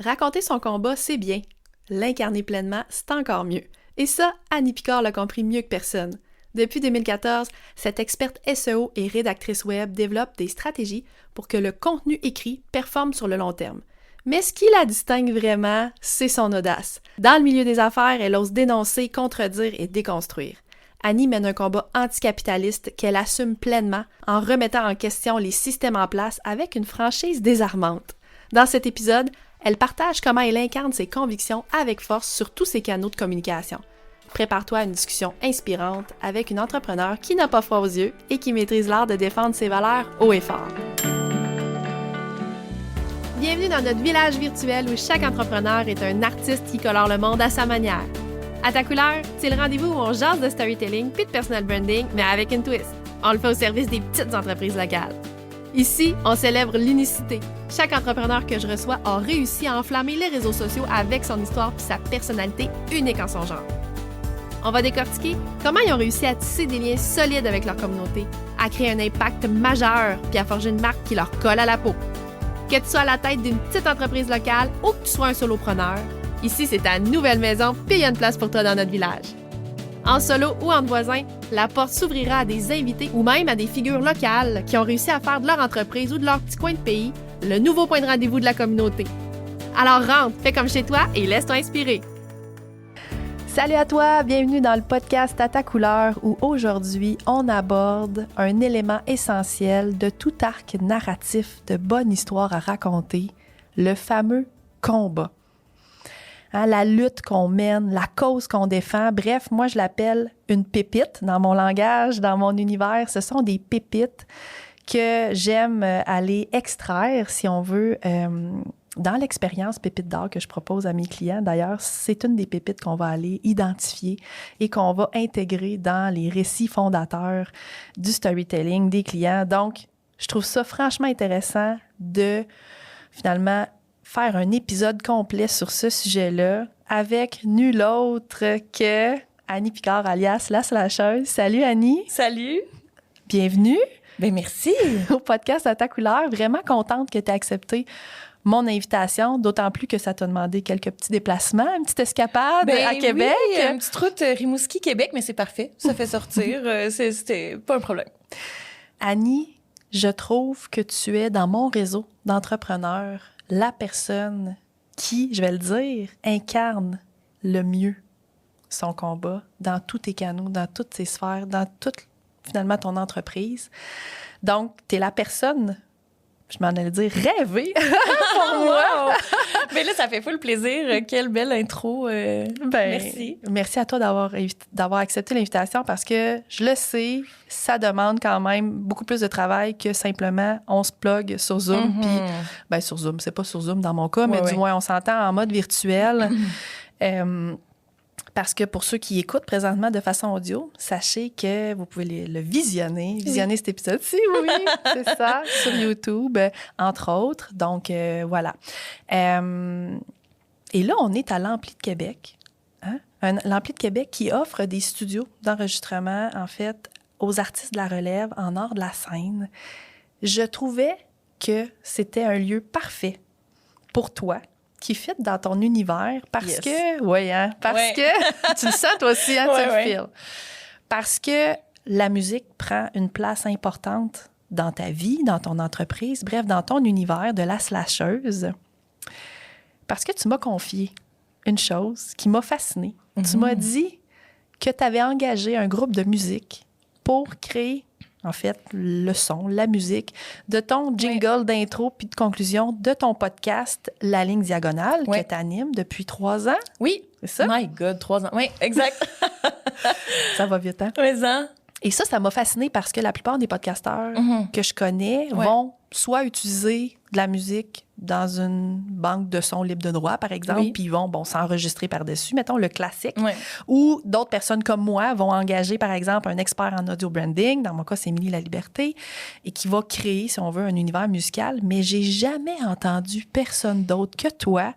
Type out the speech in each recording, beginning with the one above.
Raconter son combat, c'est bien. L'incarner pleinement, c'est encore mieux. Et ça, Annie Picard l'a compris mieux que personne. Depuis 2014, cette experte SEO et rédactrice web développe des stratégies pour que le contenu écrit performe sur le long terme. Mais ce qui la distingue vraiment, c'est son audace. Dans le milieu des affaires, elle ose dénoncer, contredire et déconstruire. Annie mène un combat anticapitaliste qu'elle assume pleinement en remettant en question les systèmes en place avec une franchise désarmante. Dans cet épisode, elle partage comment elle incarne ses convictions avec force sur tous ses canaux de communication. Prépare-toi à une discussion inspirante avec une entrepreneure qui n'a pas froid aux yeux et qui maîtrise l'art de défendre ses valeurs haut et fort. Bienvenue dans notre village virtuel où chaque entrepreneur est un artiste qui colore le monde à sa manière. À ta couleur, c'est le rendez-vous où on jase de storytelling puis de personal branding, mais avec une twist. On le fait au service des petites entreprises locales. Ici, on célèbre l'unicité. Chaque entrepreneur que je reçois a réussi à enflammer les réseaux sociaux avec son histoire puis sa personnalité unique en son genre. On va décortiquer comment ils ont réussi à tisser des liens solides avec leur communauté, à créer un impact majeur puis à forger une marque qui leur colle à la peau. Que tu sois à la tête d'une petite entreprise locale ou que tu sois un solopreneur, ici c'est ta nouvelle maison puis il y a une place pour toi dans notre village. En solo ou entre voisins, la porte s'ouvrira à des invités ou même à des figures locales qui ont réussi à faire de leur entreprise ou de leur petit coin de pays le nouveau point de rendez-vous de la communauté. Alors rentre, fais comme chez toi et laisse-toi inspirer. Salut à toi, bienvenue dans le podcast À ta couleur où aujourd'hui on aborde un élément essentiel de tout arc narratif de bonne histoire à raconter, le fameux combat. La lutte qu'on mène, la cause qu'on défend, bref, moi je l'appelle une pépite dans mon langage, dans mon univers. Ce sont des pépites que j'aime aller extraire, si on veut, dans l'expérience Pépite d'or que je propose à mes clients. D'ailleurs, c'est une des pépites qu'on va aller identifier et qu'on va intégrer dans les récits fondateurs du storytelling des clients. Donc, je trouve ça franchement intéressant de, finalement, faire un épisode complet sur ce sujet-là avec nul autre que Annie Picard, alias La Slasheuse. Salut Annie! Salut! Bienvenue! Bien, merci! Au podcast À ta couleur. Vraiment contente que tu aies accepté mon invitation, d'autant plus que ça t'a demandé quelques petits déplacements, une petite escapade à Québec. Oui, une petite route Rimouski-Québec, mais c'est parfait. Ça fait sortir. C'était pas un problème. Annie, je trouve que tu es dans mon réseau d'entrepreneurs la personne qui, je vais le dire, incarne le mieux son combat dans tous tes canaux, dans toutes ses sphères, dans toute, finalement, ton entreprise. Donc, tu es la personne, je m'en allais dire, rêvée pour moi. Wow. Mais là, ça fait full plaisir. Quelle belle intro. Merci. Merci à toi d'avoir accepté l'invitation parce que, je le sais, ça demande quand même beaucoup plus de travail que simplement on se plug sur Zoom. Puis, sur Zoom, c'est pas sur Zoom dans mon cas, mais du moins, on s'entend en mode virtuel. Parce que pour ceux qui écoutent présentement de façon audio, sachez que vous pouvez le visionner cet épisode-ci, oui, c'est ça, sur YouTube, entre autres. Donc, voilà. Et là, on est à l'Ampli de Québec. L'Ampli de Québec qui offre des studios d'enregistrement, en fait, aux artistes de la relève en art de la scène. Je trouvais que c'était un lieu parfait pour toi, qui fit dans ton univers parce que... Oui, hein? Parce que... Tu le sens, toi aussi, hein? Tu le files. Parce que la musique prend une place importante dans ta vie, dans ton entreprise, bref, dans ton univers de la slasheuse. Parce que tu m'as confié une chose qui m'a fascinée. Tu m'as dit que tu avais engagé un groupe de musique pour créer... en fait, le son, la musique, de ton jingle d'intro puis de conclusion de ton podcast La Ligne Diagonale que tu animes depuis 3 ans. Oui. C'est ça? My God, 3 ans. Oui, exact. Ça va vite, hein? Mais ça. Et ça m'a fascinée parce que la plupart des podcasteurs que je connais vont soit utiliser de la musique dans une banque de sons libre de droit, par exemple, puis ils vont s'enregistrer par-dessus, mettons le classique. Ou d'autres personnes comme moi vont engager, par exemple, un expert en audio branding, dans mon cas, c'est Émilie Laliberté, et qui va créer, si on veut, un univers musical. Mais j'ai jamais entendu personne d'autre que toi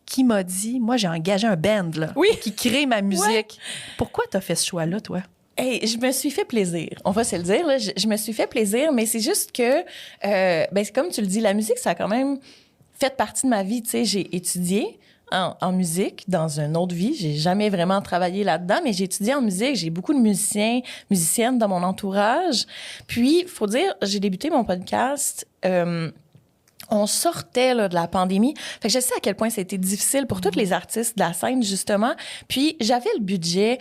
qui m'a dit, moi, j'ai engagé un band, là, qui crée ma musique. Pourquoi tu as fait ce choix-là, toi? Hey, je me suis fait plaisir. On va se le dire, là. Je me suis fait plaisir, mais c'est juste que, c'est comme tu le dis, la musique, ça a quand même fait partie de ma vie. Tu sais, j'ai étudié en musique dans une autre vie. J'ai jamais vraiment travaillé là-dedans, mais j'ai étudié en musique. J'ai beaucoup de musiciennes dans mon entourage. Puis, faut dire, j'ai débuté mon podcast... on sortait là, de la pandémie. Fait que je sais à quel point ça a été difficile pour tous les artistes de la scène, justement. Puis, j'avais le budget.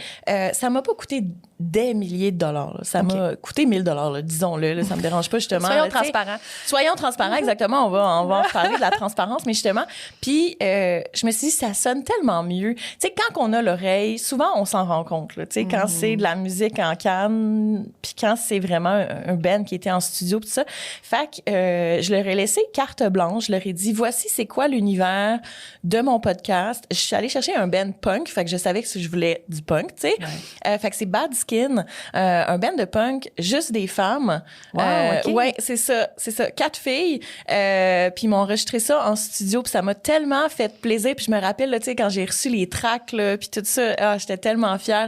Ça m'a pas coûté des milliers de dollars. Là. Ça m'a coûté 1 000 $, là, disons-le. Là, ça me dérange pas, justement. Soyons transparents. Soyons transparents, exactement. On va en parler de la transparence, mais justement. Puis, je me suis dit, ça sonne tellement mieux. Tu sais, quand on a l'oreille, souvent, on s'en rend compte. Tu sais, quand c'est de la musique en canne, puis quand c'est vraiment un band qui était en studio, puis tout ça. Fait que je leur ai laissé carte blanche. Je leur ai dit, voici c'est quoi l'univers de mon podcast. Je suis allée chercher un band punk, fait que je savais que je voulais du punk, tu sais. Fait que c'est Bad Skin, un band de punk, juste des femmes. Wow, OK. Ouais, c'est ça. 4 filles. Puis ils m'ont enregistré ça en studio, puis ça m'a tellement fait plaisir. Puis je me rappelle, là, tu sais, quand j'ai reçu les tracks, là, puis tout ça, j'étais tellement fière.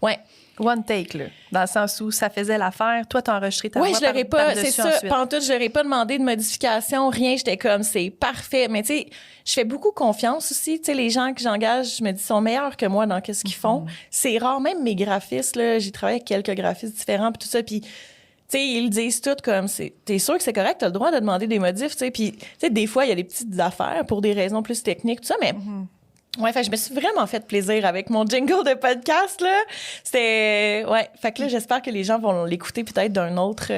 Ouais. One take, là. Dans le sens où ça faisait l'affaire. Toi, t'as enregistré ta voix. Oui, je leur ai pas, c'est ça. Pantoute, je leur ai pas demandé de modification, rien. J'étais comme, c'est parfait. Mais tu sais, je fais beaucoup confiance aussi. Tu sais, les gens que j'engage, je me dis, sont meilleurs que moi dans qu'est-ce qu'ils font. C'est rare, même mes graphistes, là. J'ai travaillé avec quelques graphistes différents, puis tout ça. Puis, tu sais, ils disent tout comme, t'es sûr que c'est correct, t'as le droit de demander des modifs, tu sais. Puis, tu sais, des fois, il y a des petites affaires pour des raisons plus techniques, tout ça, mais. Ouais, fait que je me suis vraiment fait plaisir avec mon jingle de podcast, là. C'était... Ouais, fait que là, j'espère que les gens vont l'écouter peut-être d'un autre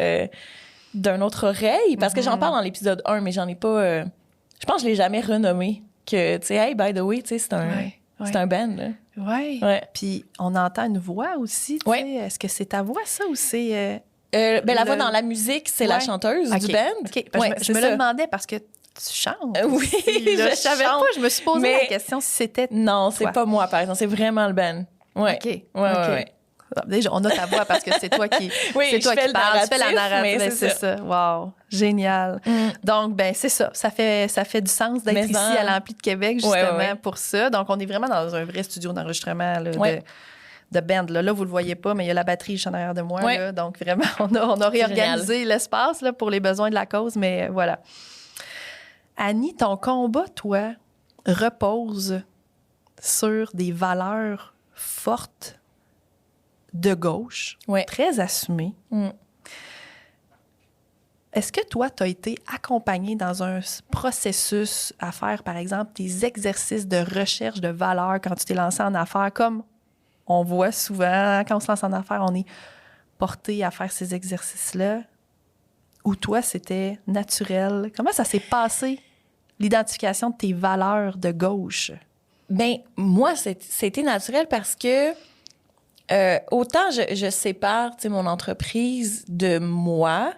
oreille, parce que j'en parle dans l'épisode 1, mais j'en ai pas... je pense que je l'ai jamais renommé. Que, tu sais, hey, by the way, tu sais, c'est un band, là. Ouais. Puis on entend une voix aussi, tu sais. Est-ce que c'est ta voix, ça, ou c'est... la voix dans la musique, c'est la chanteuse du band. OK. Je me le demandais parce que tu chantes. Oui, je savais pas. Je me suis posé la question si c'était. Non, c'est pas moi, par exemple. C'est vraiment le band. Ouais. OK. Ouais. Déjà, on a ta voix parce que c'est toi qui, oui, c'est toi qui parles. Tu fais la narrative. Mais c'est ça. Wow. Génial. Donc, ben c'est ça. Ça fait du sens d'être ici à l'Ampli de Québec, justement, pour ça. Donc, on est vraiment dans un vrai studio d'enregistrement là, de band. Là, vous le voyez pas, mais il y a la batterie juste en arrière de moi. Là, donc, vraiment, on a réorganisé l'espace là, pour les besoins de la cause, mais voilà. Annie, ton combat, toi, repose sur des valeurs fortes de gauche, très assumées. Est-ce que toi, tu as été accompagnée dans un processus à faire, par exemple, des exercices de recherche de valeurs quand tu t'es lancée en affaires, comme on voit souvent, quand on se lance en affaires, on est porté à faire ces exercices-là, ou toi, c'était naturel? Comment ça s'est passé? L'identification de tes valeurs de gauche? Ben moi, c'était naturel parce que autant je sépare mon entreprise de moi,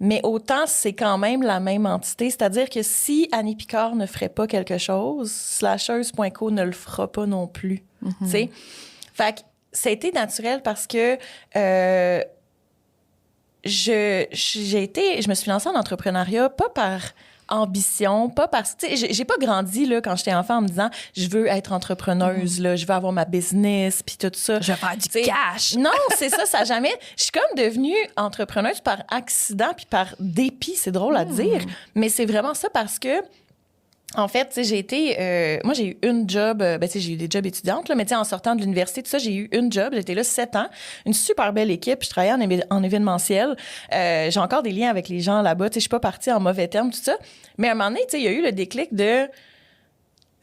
mais autant c'est quand même la même entité. C'est-à-dire que si Annie Picard ne ferait pas quelque chose, Slasheuse.co ne le fera pas non plus. Tu sais? Fait que ça a été naturel parce que je me suis lancée en entrepreneuriat pas par ambition, pas parce que, tu sais, j'ai pas grandi, là, quand j'étais enfant en me disant, je veux être entrepreneuse, là, je veux avoir ma business, puis tout ça. Je veux faire du cash. Non, c'est ça, ça a jamais. Je suis comme devenue entrepreneuse par accident puis par dépit, c'est drôle à dire, mais c'est vraiment ça parce que, en fait, tu sais, j'ai été... moi, j'ai eu une job... tu sais, j'ai eu des jobs étudiantes, là, mais tu sais, en sortant de l'université, tout ça, j'ai eu une job. J'étais là 7 ans. Une super belle équipe. Je travaillais en événementiel. J'ai encore des liens avec les gens là-bas. Tu sais, je suis pas partie en mauvais termes, tout ça. Mais à un moment donné, tu sais, il y a eu le déclic de...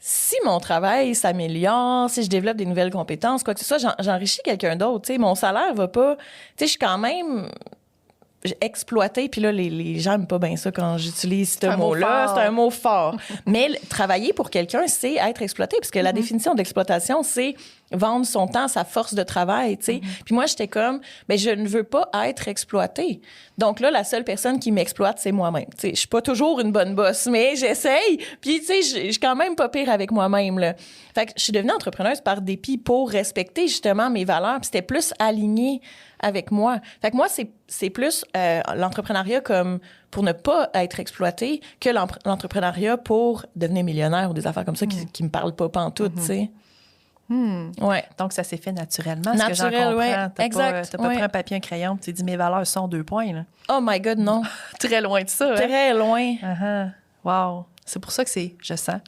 Si mon travail s'améliore, si je développe des nouvelles compétences, quoi que ce soit, j'enrichis quelqu'un d'autre. Tu sais, mon salaire va pas... Tu sais, je suis quand même... exploiter, puis là, les gens n'aiment pas bien ça quand j'utilise ce mot-là. C'est un mot fort. Mais travailler pour quelqu'un, c'est être exploité, parce que la définition d'exploitation, c'est vendre son temps, sa force de travail, tu sais. Puis moi, j'étais comme, ben je ne veux pas être exploitée. Donc là, la seule personne qui m'exploite, c'est moi-même. Tu sais, je suis pas toujours une bonne boss, mais j'essaye. Puis, tu sais, je suis quand même pas pire avec moi-même, là. Fait que je suis devenue entrepreneuse par dépit pour respecter justement mes valeurs, puis c'était plus aligné avec moi. Fait que moi, c'est plus l'entrepreneuriat comme pour ne pas être exploité que l'entrepreneuriat pour devenir millionnaire ou des affaires comme ça qui me parlent pas pantoute, tu sais. Ouais. Donc, ça s'est fait naturellement, ce que j'en comprends. Ouais. T'as Exact. pas pris un papier, un crayon, tu t'es dit, mes valeurs sont 2 points, là. Oh my God, non. Très loin de ça, Très loin. Wow! C'est pour ça que je sens,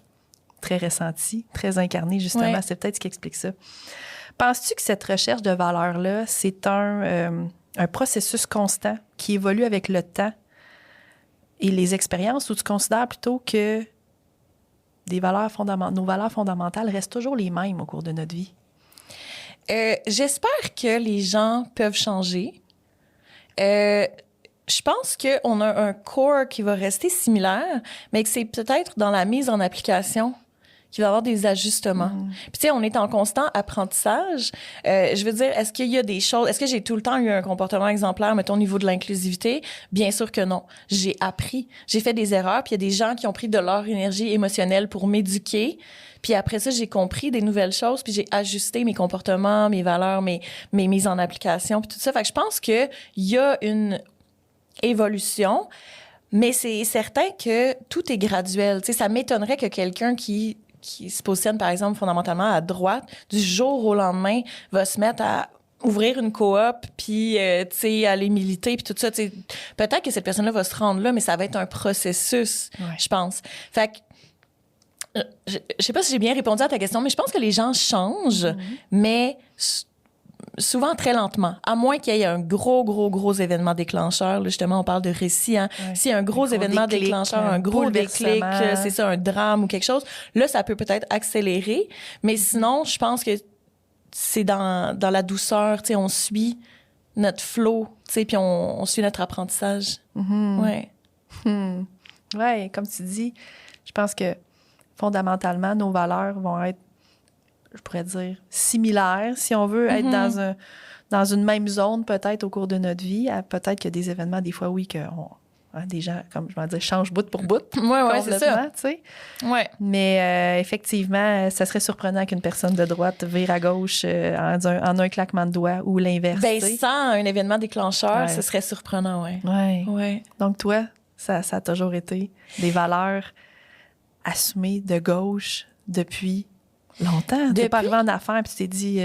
très ressenti, très incarné, justement. Ouais. C'est peut-être ce qui explique ça. Penses-tu que cette recherche de valeurs-là, c'est un processus constant qui évolue avec le temps et les expériences, ou tu considères plutôt que nos valeurs fondamentales restent toujours les mêmes au cours de notre vie? J'espère que les gens peuvent changer. Je pense qu'on a un core qui va rester similaire, mais que c'est peut-être dans la mise en application qu'il va y avoir des ajustements. Puis tu sais, on est en constant apprentissage. Je veux dire, est-ce qu'il y a des choses... Est-ce que j'ai tout le temps eu un comportement exemplaire, mettons, au niveau de l'inclusivité? Bien sûr que non. J'ai appris. J'ai fait des erreurs, puis il y a des gens qui ont pris de leur énergie émotionnelle pour m'éduquer. Puis après ça, j'ai compris des nouvelles choses, puis j'ai ajusté mes comportements, mes valeurs, mes mises en application, puis tout ça. Fait que je pense qu'il y a une évolution, mais c'est certain que tout est graduel. Tu sais, ça m'étonnerait que quelqu'un qui se positionne, par exemple, fondamentalement à droite, du jour au lendemain, va se mettre à ouvrir une coop, puis, tu sais, aller militer, puis tout ça. Tu sais, peut-être que cette personne-là va se rendre là, mais ça va être un processus, je pense. Fait que, je sais pas si j'ai bien répondu à ta question, mais je pense que les gens changent, mais souvent très lentement, à moins qu'il y ait un gros événement déclencheur. Là, justement, on parle de récit. Hein? Ouais. S'il y a un gros événement déclencheur, un gros déclic, c'est ça, un drame ou quelque chose, là, ça peut peut-être accélérer. Mais sinon, je pense que c'est dans la douceur, tu sais, on suit notre flow, tu sais, puis on suit notre apprentissage. Ouais. Ouais, comme tu dis, je pense que fondamentalement, nos valeurs vont être, je pourrais dire, similaires, si on veut être dans une même zone, peut-être, au cours de notre vie. Peut-être qu'il y a des événements, des fois, oui, que des gens, comme je vais dire, changent bout pour bout. Oui, c'est ça. Tu sais. Ouais. Mais effectivement, ça serait surprenant qu'une personne de droite vire à gauche en un claquement de doigts ou l'inverse. Ben, sans un événement déclencheur, ce serait surprenant, oui. Ouais. Donc, toi, ça a toujours été des valeurs assumées de gauche depuis longtemps. T'es pas arrivé en affaires puis tu t'es dit,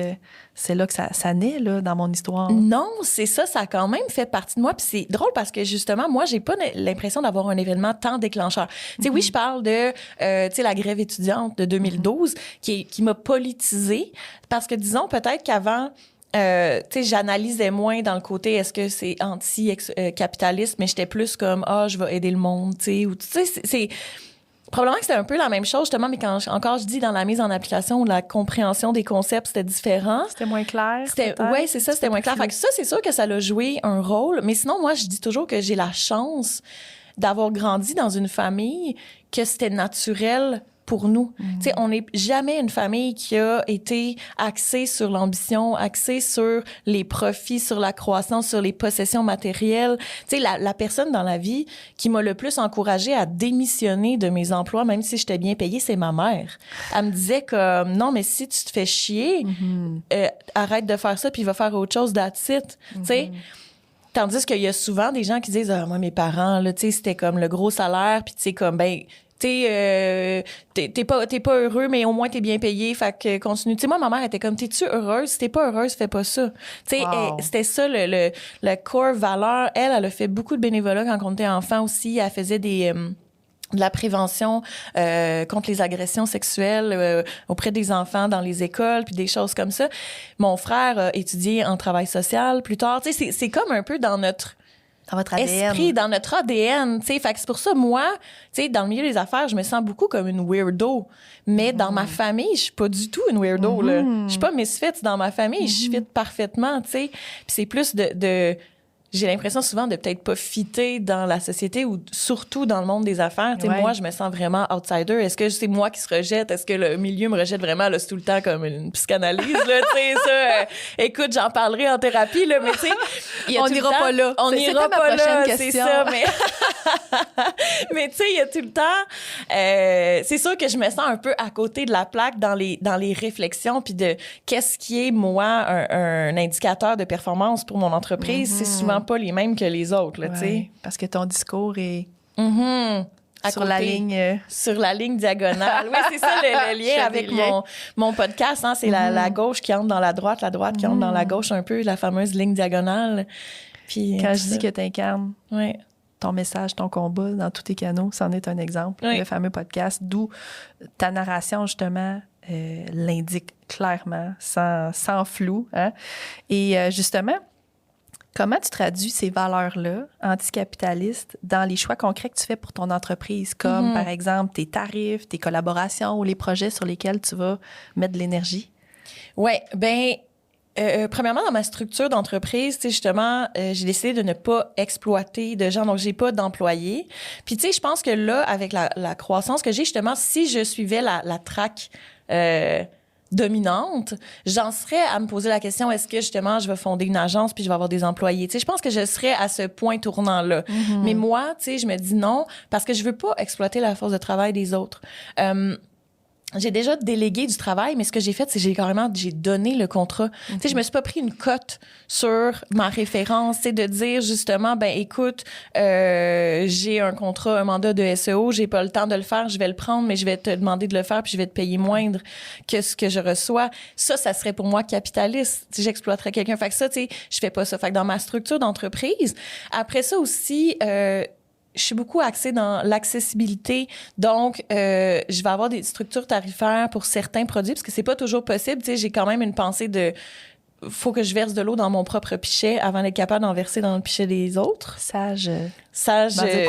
c'est là que ça naît, là, dans mon histoire. Non, c'est ça. Ça a quand même fait partie de moi. Puis c'est drôle parce que, justement, moi, j'ai pas l'impression d'avoir un événement tant déclencheur. Tu sais, oui, je parle de, tu sais, la grève étudiante de 2012 qui m'a politisée parce que, disons, peut-être qu'avant, tu sais, j'analysais moins dans le côté est-ce que c'est anti-capitaliste, mais j'étais plus comme, je vais aider le monde, tu sais, ou tu sais, c'est probablement que c'était un peu la même chose, justement, mais quand encore je dis dans la mise en application, la compréhension des concepts, c'était différent. C'était moins clair. Oui, c'est ça, c'était moins clair. Fait que ça, c'est sûr que ça a joué un rôle. Mais sinon, moi, je dis toujours que j'ai la chance d'avoir grandi dans une famille que c'était naturel pour nous. Tu sais, on n'est jamais une famille qui a été axée sur l'ambition, axée sur les profits, sur la croissance, sur les possessions matérielles. Tu sais, la personne dans la vie qui m'a le plus encouragée à démissionner de mes emplois, même si j'étais bien payée, c'est ma mère. Elle me disait comme, non, mais si tu te fais chier, arrête de faire ça puis va faire autre chose, that's it. Tu sais, tandis qu'il y a souvent des gens qui disent, moi, mes parents, là, tu sais, c'était comme le gros salaire, puis tu sais, comme, ben, t'es pas heureux, mais au moins t'es bien payé, fait que continue. Tu sais, moi, ma mère était comme, t'es-tu heureuse? Si t'es pas heureuse, fais pas ça. Tu sais, c'était ça le core valeur. Elle a fait beaucoup de bénévolat quand on était enfant aussi. Elle faisait de la prévention contre les agressions sexuelles auprès des enfants dans les écoles, puis des choses comme ça. Mon frère a étudié en travail social plus tard. Tu sais, c'est comme un peu dans votre ADN. Esprit, dans notre ADN, tu sais. Fait que c'est pour ça, moi, tu sais, dans le milieu des affaires, je me sens beaucoup comme une weirdo. Mais dans ma famille, je suis pas du tout une weirdo, là. Je suis pas misfit dans ma famille. Je fit parfaitement, tu sais. Puis c'est plus j'ai l'impression souvent de peut-être pas fitter dans la société ou surtout dans le monde des affaires. Tu sais, moi, je me sens vraiment outsider. Est-ce que c'est moi qui se rejette? Est-ce que le milieu me rejette vraiment? Là, c'est tout le temps comme une psychanalyse, là, tu sais, ça. Écoute, j'en parlerai en thérapie, là, mais tu sais, on n'ira pas là. On n'ira pas là, c'est ça, mais... mais tu sais, il y a tout le temps... c'est sûr que je me sens un peu à côté de la plaque dans les réflexions puis de qu'est-ce qui est, moi, un indicateur de performance pour mon entreprise. C'est souvent pas les mêmes que les autres, là, tu sais. Parce que ton discours est sur la ligne diagonale. Oui, c'est ça le lien avec mon podcast. Hein, c'est la gauche qui entre dans la droite qui entre dans la gauche, un peu la fameuse ligne diagonale. Puis quand je dis que t'incarnes ton message, ton combat dans tous tes canaux, c'en est un exemple. Oui. Le fameux podcast, d'où ta narration, justement, l'indique clairement, sans flou. Hein? Et justement, comment tu traduis ces valeurs-là, anticapitalistes, dans les choix concrets que tu fais pour ton entreprise, comme par exemple tes tarifs, tes collaborations ou les projets sur lesquels tu vas mettre de l'énergie? Oui, premièrement, dans ma structure d'entreprise, tu sais, justement, j'ai décidé de ne pas exploiter de gens, donc j'ai pas d'employés. Puis, tu sais, je pense que là, avec la croissance que j'ai, justement, si je suivais la track dominante, j'en serais à me poser la question, est-ce que, justement, je vais fonder une agence puis je vais avoir des employés? Tu sais, je pense que je serais à ce point tournant-là. Mais moi, tu sais, je me dis non, parce que je veux pas exploiter la force de travail des autres. J'ai déjà délégué du travail, mais ce que j'ai fait, c'est que j'ai donné le contrat. Tu sais, je me suis pas pris une cote sur ma référence, tu sais, de dire justement, ben écoute, j'ai un contrat, un mandat de SEO, j'ai pas le temps de le faire, je vais le prendre, mais je vais te demander de le faire puis je vais te payer moindre que ce que je reçois. Ça serait pour moi capitaliste. Si j'exploiterais quelqu'un. Fait que ça, tu sais, je fais pas ça. Fait que dans ma structure d'entreprise, après ça aussi, je suis beaucoup axée dans l'accessibilité. Donc, je vais avoir des structures tarifaires pour certains produits parce que c'est pas toujours possible. Tu sais, j'ai quand même une pensée de faut que je verse de l'eau dans mon propre pichet avant d'être capable d'en verser dans le pichet des autres. Sage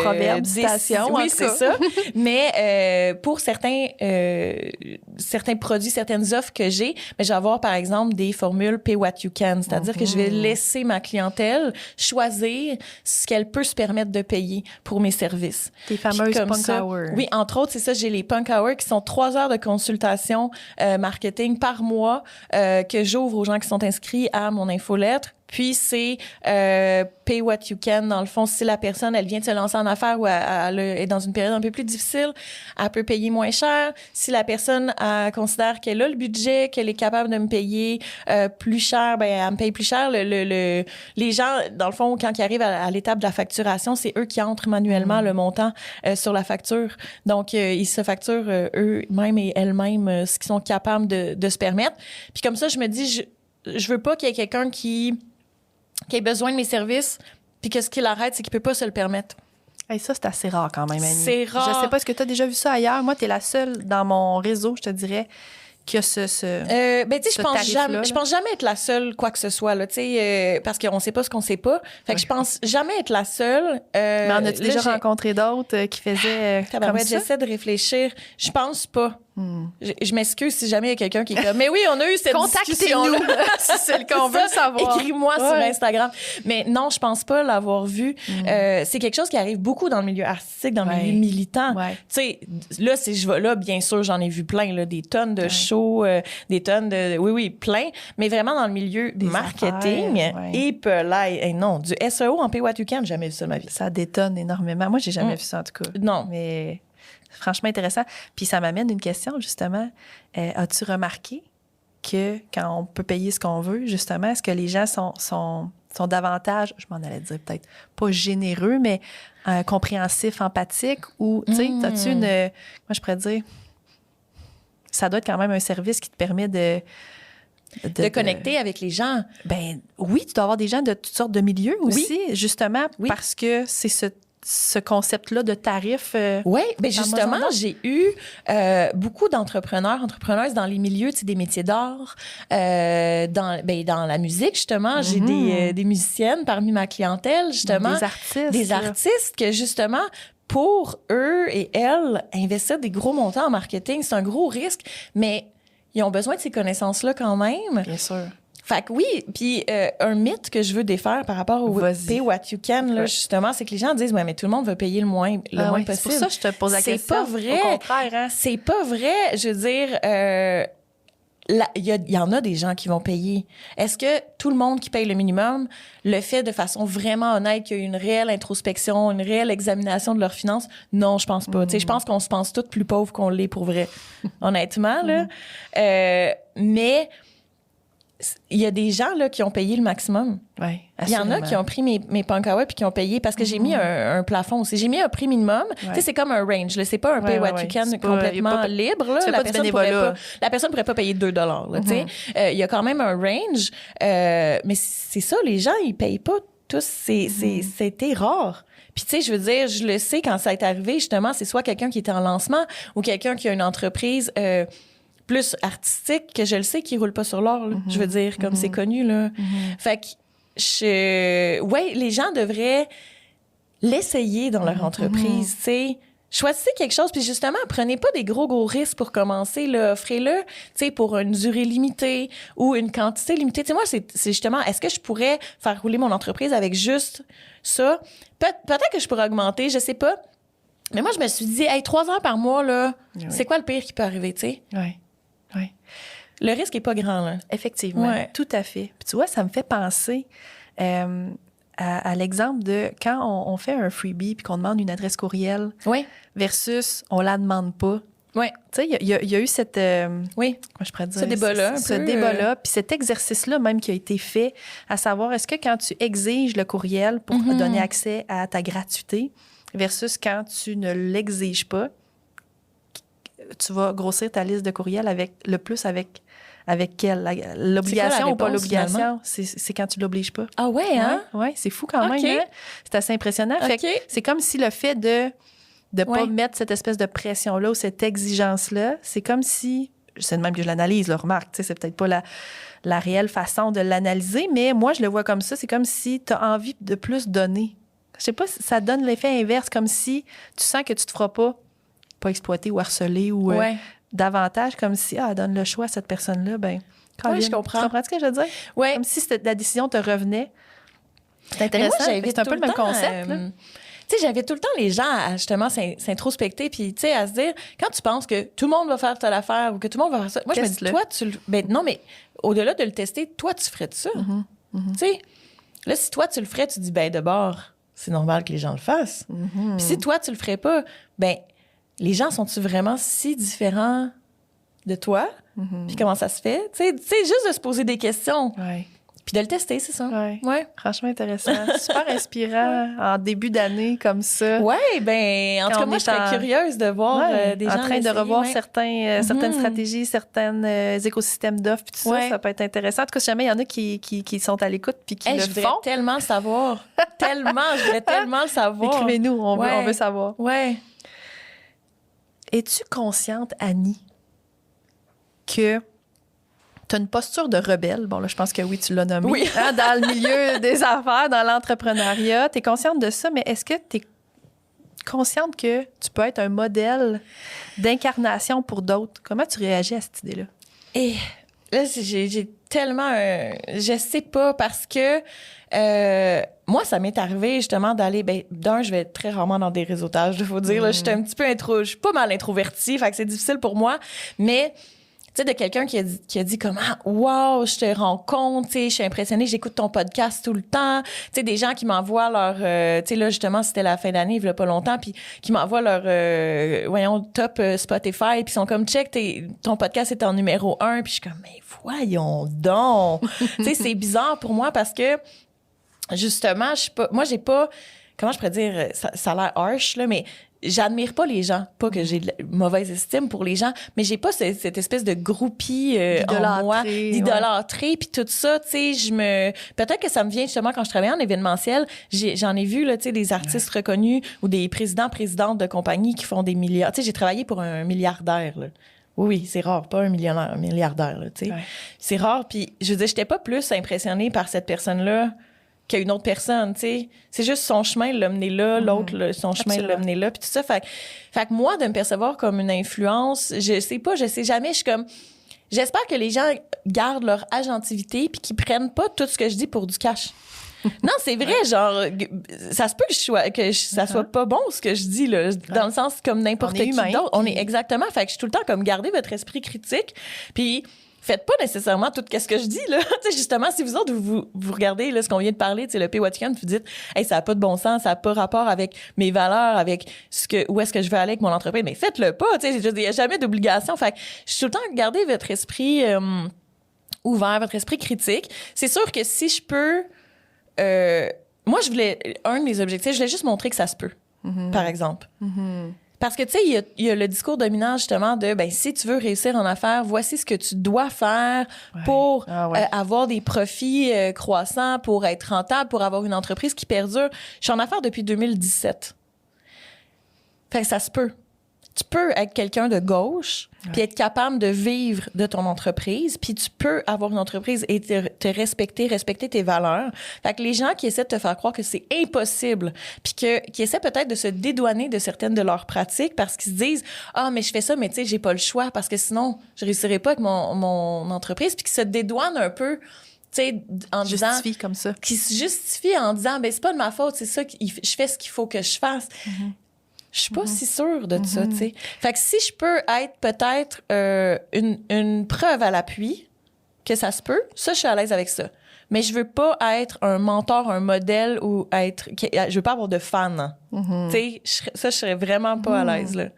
Proverbe, citation. Oui, c'est ça. Mais pour certains produits, certaines offres que j'ai, mais je vais avoir, par exemple, des formules Pay What You Can. C'est-à-dire que je vais laisser ma clientèle choisir ce qu'elle peut se permettre de payer pour mes services. Tes fameuses punk hours. Oui, entre autres, c'est ça. J'ai les punk hours qui sont 3 heures de consultation marketing par mois que j'ouvre aux gens qui sont inscrits à mon infolettre. Puis c'est pay what you can, dans le fond, si la personne, elle vient de se lancer en affaires ou elle est dans une période un peu plus difficile, elle peut payer moins cher. Si la personne considère qu'elle a le budget, qu'elle est capable de me payer plus cher, ben elle me paye plus cher. Les gens, dans le fond, quand ils arrivent à l'étape de la facturation, c'est eux qui entrent manuellement le montant sur la facture. Donc, ils se facturent eux-mêmes et elles-mêmes ce qu'ils sont capables de se permettre. Puis comme ça, je me dis, je veux pas qu'il y ait quelqu'un qui ait besoin de mes services, puis que ce qu'il arrête, c'est qu'il peut pas se le permettre. Hey, ça, c'est assez rare quand même, Annie. C'est rare. Je sais pas, est-ce que tu as déjà vu ça ailleurs? Moi, tu es la seule dans mon réseau, je te dirais, qui a ce ben, tu sais, je pense jamais être la seule, quoi que ce soit, là, tu sais, parce qu'on sait pas ce qu'on sait pas. Fait que je pense jamais être la seule. Mais en as-tu déjà rencontré d'autres qui faisaient comme ça? J'essaie de réfléchir. Je pense pas. Je m'excuse si jamais il y a quelqu'un qui est comme, mais oui, on a eu cette discussion-là. Si c'est le qu'on veut savoir. Écris-moi sur Instagram. Mais non, je pense pas l'avoir vu. C'est quelque chose qui arrive beaucoup dans le milieu artistique, dans le milieu militant. Tu sais, là, si je vais là, bien sûr, j'en ai vu plein, là, des tonnes de shows, des tonnes de... Oui, plein. Mais vraiment dans le milieu des marketing, et non, du SEO en Pay What You Can, jamais vu ça de ma vie. Ça détonne énormément. Moi, j'ai jamais vu ça, en tout cas. Non. Mais... franchement intéressant. Puis ça m'amène une question, justement. As-tu remarqué que quand on peut payer ce qu'on veut, justement, est-ce que les gens sont davantage, je m'en allais dire peut-être, pas généreux, mais compréhensifs, empathiques, ou, tu sais, as-tu une... moi, je pourrais dire, ça doit être quand même un service qui te permet de connecter avec les gens. Ben oui, tu dois avoir des gens de toutes sortes de milieux aussi, justement, parce que c'est ce concept-là de tarif. Oui, bien justement, j'ai eu beaucoup entrepreneuses dans les milieux, tu sais, des métiers d'art, dans la musique, justement. J'ai des musiciennes parmi ma clientèle, justement. Des artistes que, justement, pour eux et elles, investir des gros montants en marketing, c'est un gros risque, mais ils ont besoin de ces connaissances-là quand même. Bien sûr. Fait que oui, puis un mythe que je veux défaire par rapport au Pay What You Can, là, justement, c'est que les gens disent, ouais, mais tout le monde veut payer le moins possible. C'est pour ça que je te pose la question. C'est pas vrai. Au contraire, hein? C'est pas vrai. Je veux dire, il y en a des gens qui vont payer. Est-ce que tout le monde qui paye le minimum le fait de façon vraiment honnête, qu'il y a une réelle introspection, une réelle examination de leurs finances? Non, je pense pas. Tu sais, je pense qu'on se pense toutes plus pauvres qu'on l'est pour vrai. Honnêtement, là. Mais il y a des gens là qui ont payé le maximum. Oui, il y en a qui ont pris mes punk hours puis qui ont payé parce que j'ai mis un plafond aussi. J'ai mis un prix minimum. Tu sais, c'est comme un range. Là. C'est pas un pay what you can complètement libre. Là. La personne pourrait pas payer $2. Là, tu sais. Il y a quand même un range. Mais c'est ça, les gens, ils payent pas tous. C'était rare. Puis, tu sais, je veux dire, je le sais quand ça est arrivé, justement, c'est soit quelqu'un qui était en lancement ou quelqu'un qui a une entreprise plus artistique, que je le sais, qui roule pas sur l'or, là. Je veux dire, comme c'est connu, là. Fait que, ouais, les gens devraient l'essayer dans leur entreprise, tu sais. Choisissez quelque chose, puis justement, prenez pas des gros risques pour commencer, là. Offrez-le, tu sais, pour une durée limitée ou une quantité limitée. Tu sais, moi, c'est justement, est-ce que je pourrais faire rouler mon entreprise avec juste ça? Peut-être que je pourrais augmenter, je sais pas. Mais moi, je me suis dit, hey, 3 heures par mois, là, c'est quoi le pire qui peut arriver, tu sais? Oui, oui. Le risque est pas grand, là. Effectivement, tout à fait. Puis tu vois, ça me fait penser à l'exemple de quand on fait un freebie puis qu'on demande une adresse courriel versus on la demande pas. Oui. Tu sais, il y a eu cette... comment je pourrais dire? Ce débat-là. Ce débat-là, puis cet exercice-là même qui a été fait, à savoir, est-ce que quand tu exiges le courriel pour donner accès à ta gratuité versus quand tu ne l'exiges pas, tu vas grossir ta liste de courriels avec quelle? L'obligation ou pas l'obligation? C'est quand tu l'obliges pas. Ah ouais, hein? Oui, c'est fou quand même. Hein? C'est assez impressionnant. Fait que c'est comme si le fait de ne pas mettre cette espèce de pression-là ou cette exigence-là, c'est comme si... C'est de même que je l'analyse, remarque. C'est peut-être pas la réelle façon de l'analyser, mais moi, je le vois comme ça. C'est comme si tu as envie de plus donner. Je sais pas, ça donne l'effet inverse, comme si tu sens que tu te feras pas exploiter ou harceler ou... davantage comme si, donne le choix à cette personne-là, ben oui, je comprends. Tu comprends ce que je veux dire? Oui. Comme si la décision te revenait. C'est intéressant. Moi, c'est un peu le même concept. Tu sais, j'invite tout le temps les gens à justement s'introspecter puis, tu sais, à se dire, quand tu penses que tout le monde va faire telle affaire ou que tout le monde va faire ça, moi, je me dis, toi, non, mais au-delà de le tester, toi, tu ferais de ça. Tu sais, là, si toi, tu le ferais, tu dis, ben, de bord, c'est normal que les gens le fassent. Puis si toi, tu le ferais pas, ben, les gens sont-ils vraiment si différents de toi? Puis comment ça se fait? Tu sais, juste de se poser des questions. Puis de le tester, c'est ça. Oui. Franchement intéressant. Super inspirant en début d'année comme ça. Oui, bien, en tout cas, moi, je serais curieuse de voir des gens en train de revoir certaines stratégies, certains écosystèmes d'offres, puis tout ça, ça peut être intéressant. En tout cas, si jamais il y en a qui sont à l'écoute puis qui le font. Je voudrais tellement le savoir. Je voudrais tellement le savoir. Écrivez-nous, on veut savoir. Oui. Es-tu consciente, Annie, que tu as une posture de rebelle? Bon, là, je pense que oui, tu l'as nommé. Oui. Hein, dans le milieu des affaires, dans l'entrepreneuriat. Tu es consciente de ça, mais est-ce que tu es consciente que tu peux être un modèle d'incarnation pour d'autres? Comment tu réagis à cette idée-là? Et là, j'ai tellement... je sais pas, parce que... moi, ça m'est arrivé justement d'aller... je vais très rarement dans des réseautages, il faut dire. Là, je suis je suis pas mal introvertie, fait que c'est difficile pour moi. Mais, tu sais, de quelqu'un qui a dit comment, wow, je te rencontre, tu sais, je suis impressionnée, j'écoute ton podcast tout le temps. Tu sais, des gens qui m'envoient leur... tu sais, là, justement, c'était la fin d'année, il y a pas longtemps, puis qui m'envoient leur, top Spotify, puis ils sont comme, check, ton podcast est en numéro 1, puis je suis comme, mais voyons donc! Tu sais, c'est bizarre pour moi parce que, justement, j'ai pas, comment je pourrais dire, ça a l'air harsh, là, mais j'admire pas les gens. Pas que j'ai de mauvaise estime pour les gens, mais j'ai pas cette espèce de groupie en moi, d'idolâtrer, puis tout ça, tu sais, peut-être que ça me vient justement quand je travaillais en événementiel, j'en ai vu, là, tu sais, des artistes reconnus ou des présidentes de compagnies qui font des milliards. Tu sais, j'ai travaillé pour un milliardaire, là. Oui, c'est rare, pas un millionnaire, un milliardaire, là, tu sais. C'est rare, puis je veux dire, j'étais pas plus impressionnée par cette personne-là qu'à une autre personne, tu sais. C'est juste son chemin l'a mené là, l'autre, son chemin l'a mené là, puis tout ça. Fait que moi, de me percevoir comme une influence, je sais jamais, je suis comme... J'espère que les gens gardent leur agentivité puis qu'ils prennent pas tout ce que je dis pour du cash. Non, c'est vrai, genre, ça se peut que ça soit pas bon ce que je dis, là, dans le sens comme n'importe qui d'autre. On est exactement, fait que je suis tout le temps comme garder votre esprit critique, puis faites pas nécessairement tout ce que je dis, là. Tu sais, justement, si vous autres, vous regardez, là, ce qu'on vient de parler, tu sais, le Pay What You Can, vous dites, hey, ça a pas de bon sens, ça a pas rapport avec mes valeurs, avec où est-ce que je veux aller avec mon entreprise, mais faites-le pas, tu sais, il y a jamais d'obligation. Fait que je suis tout le temps garder votre esprit ouvert, votre esprit critique. C'est sûr que si je peux, moi, un de mes objectifs, je voulais juste montrer que ça se peut, par exemple. Parce que, tu sais, il y a le discours dominant, justement, de, ben si tu veux réussir en affaires, voici ce que tu dois faire pour avoir des profits croissants, pour être rentable, pour avoir une entreprise qui perdure. Je suis en affaires depuis 2017. Fait que ça se peut. Tu peux être quelqu'un de gauche, puis être capable de vivre de ton entreprise, puis tu peux avoir une entreprise et te respecter tes valeurs. Fait que les gens qui essaient de te faire croire que c'est impossible, puis qui essaient peut-être de se dédouaner de certaines de leurs pratiques parce qu'ils se disent « Ah, mais je fais ça, mais tu sais, j'ai pas le choix parce que sinon, je réussirais pas avec mon entreprise », puis qui se dédouanent un peu, tu sais, en disant... comme ça. Qui se justifient en disant « Ben c'est pas de ma faute, c'est ça, je fais ce qu'il faut que je fasse. » Je suis pas si sûre de ça, tu sais. Fait que si je peux être peut-être une preuve à l'appui que ça se peut, ça, je suis à l'aise avec ça. Mais je veux pas être un mentor, un modèle ou je veux pas avoir de fans. Tu sais, je serais vraiment pas à l'aise, là.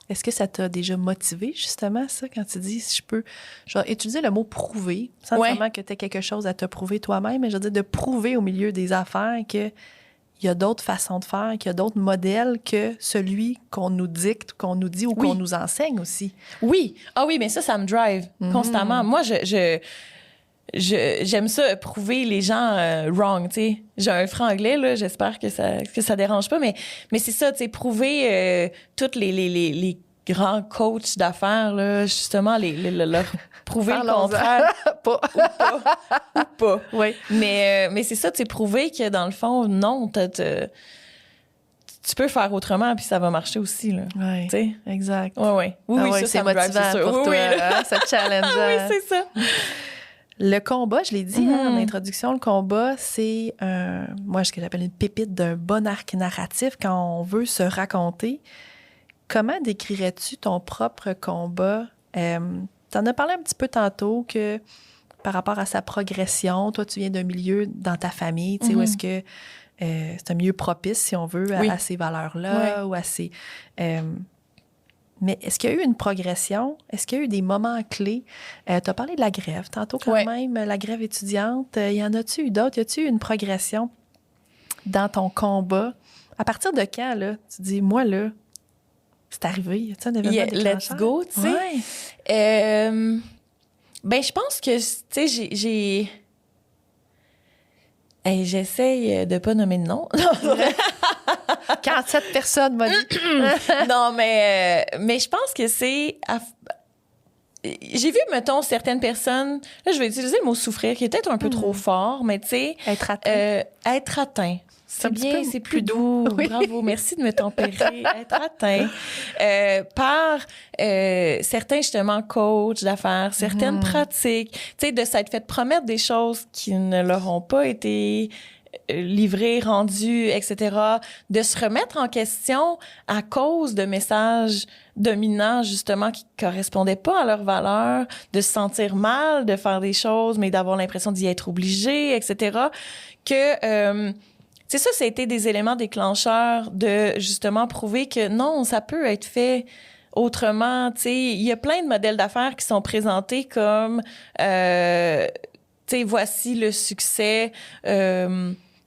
Est-ce que ça t'a déjà motivé, justement, ça, quand tu dis, si je peux, genre, utiliser le mot prouver, sans vraiment que tu aies quelque chose à te prouver toi-même, mais je veux dire, de prouver au milieu des affaires que il y a d'autres façons de faire, qu'il y a d'autres modèles que celui qu'on nous dicte, qu'on nous dit ou qu'on nous enseigne aussi. Oui. Ah oui, mais ça me drive constamment. Moi, j'aime ça, prouver les gens wrong, tu sais. J'ai un franglais, là, j'espère que ça dérange pas, mais c'est ça, tu sais, prouver toutes les grands coachs d'affaires, là, justement, leur prouver le contraire. Ou pas. Oui. Mais c'est ça, tu sais, prouver que dans le fond, non, tu peux faire autrement, puis ça va marcher aussi, là. Oui, tu sais? exact. Oui. Oui, ça, c'est me drive, motivant c'est sûr. pour toi, oui, hein, ce challenge. oui, c'est ça. Le combat, je l'ai dit en introduction, le combat, c'est moi, ce que j'appelle une pépite d'un bon arc narratif quand on veut se raconter. Comment décrirais-tu ton propre combat? T'en as parlé un petit peu tantôt que par rapport à sa progression, toi, tu viens d'un milieu dans ta famille, tu sais, où est-ce que c'est un milieu propice, si on veut, à ces valeurs-là, ou à ces... mais est-ce qu'il y a eu une progression? Est-ce qu'il y a eu des moments clés? Tu as parlé de la grève tantôt quand même, la grève étudiante. Y en a-tu eu d'autres? Y a-tu eu une progression dans ton combat? À partir de quand, là, tu dis, moi, là, c'est arrivé? Y a-tu un événement déclencheur? Let's go, tu sais. Ouais. Ben, je pense que, tu sais, j'ai... j'essaye de pas nommer de nom. Quand cette personne m'a dit... Non, mais je pense que c'est... J'ai vu, mettons, certaines personnes... Là, je vais utiliser le mot « souffrir », qui est peut-être un peu trop fort, mais tu sais... Être atteint. Être atteint. C'est bien, c'est plus doux. Oui. Bravo, merci de me tempérer. Être atteint par certains, justement, coachs d'affaires, certaines pratiques, tu sais, de s'être fait promettre des choses qui ne leur ont pas été livrées, rendues, etc., de se remettre en question à cause de messages dominants, justement, qui correspondaient pas à leurs valeurs, de se sentir mal, de faire des choses, mais d'avoir l'impression d'y être obligé, etc., que... c'est ça, ça a été des éléments déclencheurs de, justement, prouver que non, ça peut être fait autrement. Tu sais, il y a plein de modèles d'affaires qui sont présentés comme, tu sais, voici le succès.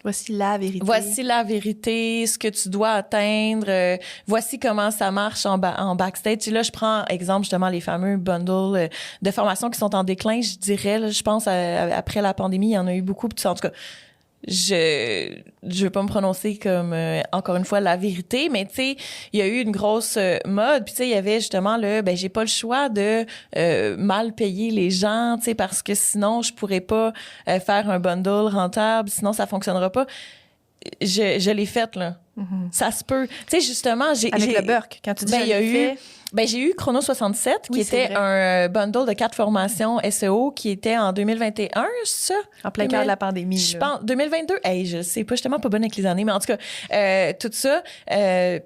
Voici la vérité. Voici la vérité, ce que tu dois atteindre. Voici comment ça marche en backstage. Et là, je prends exemple justement les fameux bundles de formation qui sont en déclin, je dirais. Là, je pense après la pandémie, il y en a eu beaucoup. En tout cas, je veux pas me prononcer comme encore une fois la vérité, mais tu sais, il y a eu une grosse mode, puis tu sais, il y avait justement j'ai pas le choix de mal payer les gens, tu sais, parce que sinon je pourrais pas faire un bundle rentable, sinon ça fonctionnera pas. Je l'ai faite, là. Ça se peut. Tu sais, justement, j'ai... Avec le Burke, quand tu dis j'ai eu Chrono 67, qui était un bundle de 4 formations SEO qui était en 2021, ça? En plein cœur de la pandémie. Je pense, 2022, je sais pas, je suis tellement pas bonne avec les années, mais en tout cas, tout ça.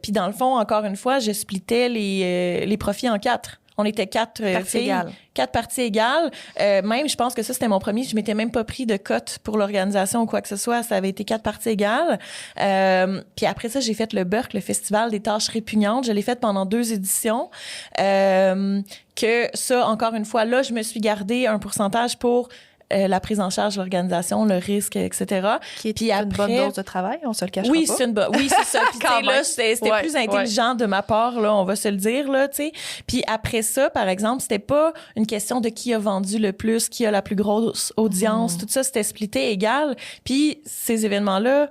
Puis dans le fond, encore une fois, je splittais les profits en 4. On était 4 filles, 4 parties égales. Même, je pense que ça, c'était mon premier. Je m'étais même pas pris de cote pour l'organisation ou quoi que ce soit. Ça avait été 4 parties égales. Puis après ça, j'ai fait le Burke, le Festival des tâches répugnantes. Je l'ai fait pendant 2 éditions. Que ça, encore une fois, là, je me suis gardé un pourcentage pour la prise en charge, l'organisation, le risque, etc. Qui est Puis une après, bonne dose de travail, on se le cachera oui, pas. oui, c'est ça. Puis tu sais, là, c'était Ouais, plus intelligent de ma part, là, on va se le dire, là, tu sais. Puis après ça, par exemple, c'était pas une question de qui a vendu le plus, qui a la plus grosse audience, tout ça, c'était splitté égal. Puis ces événements-là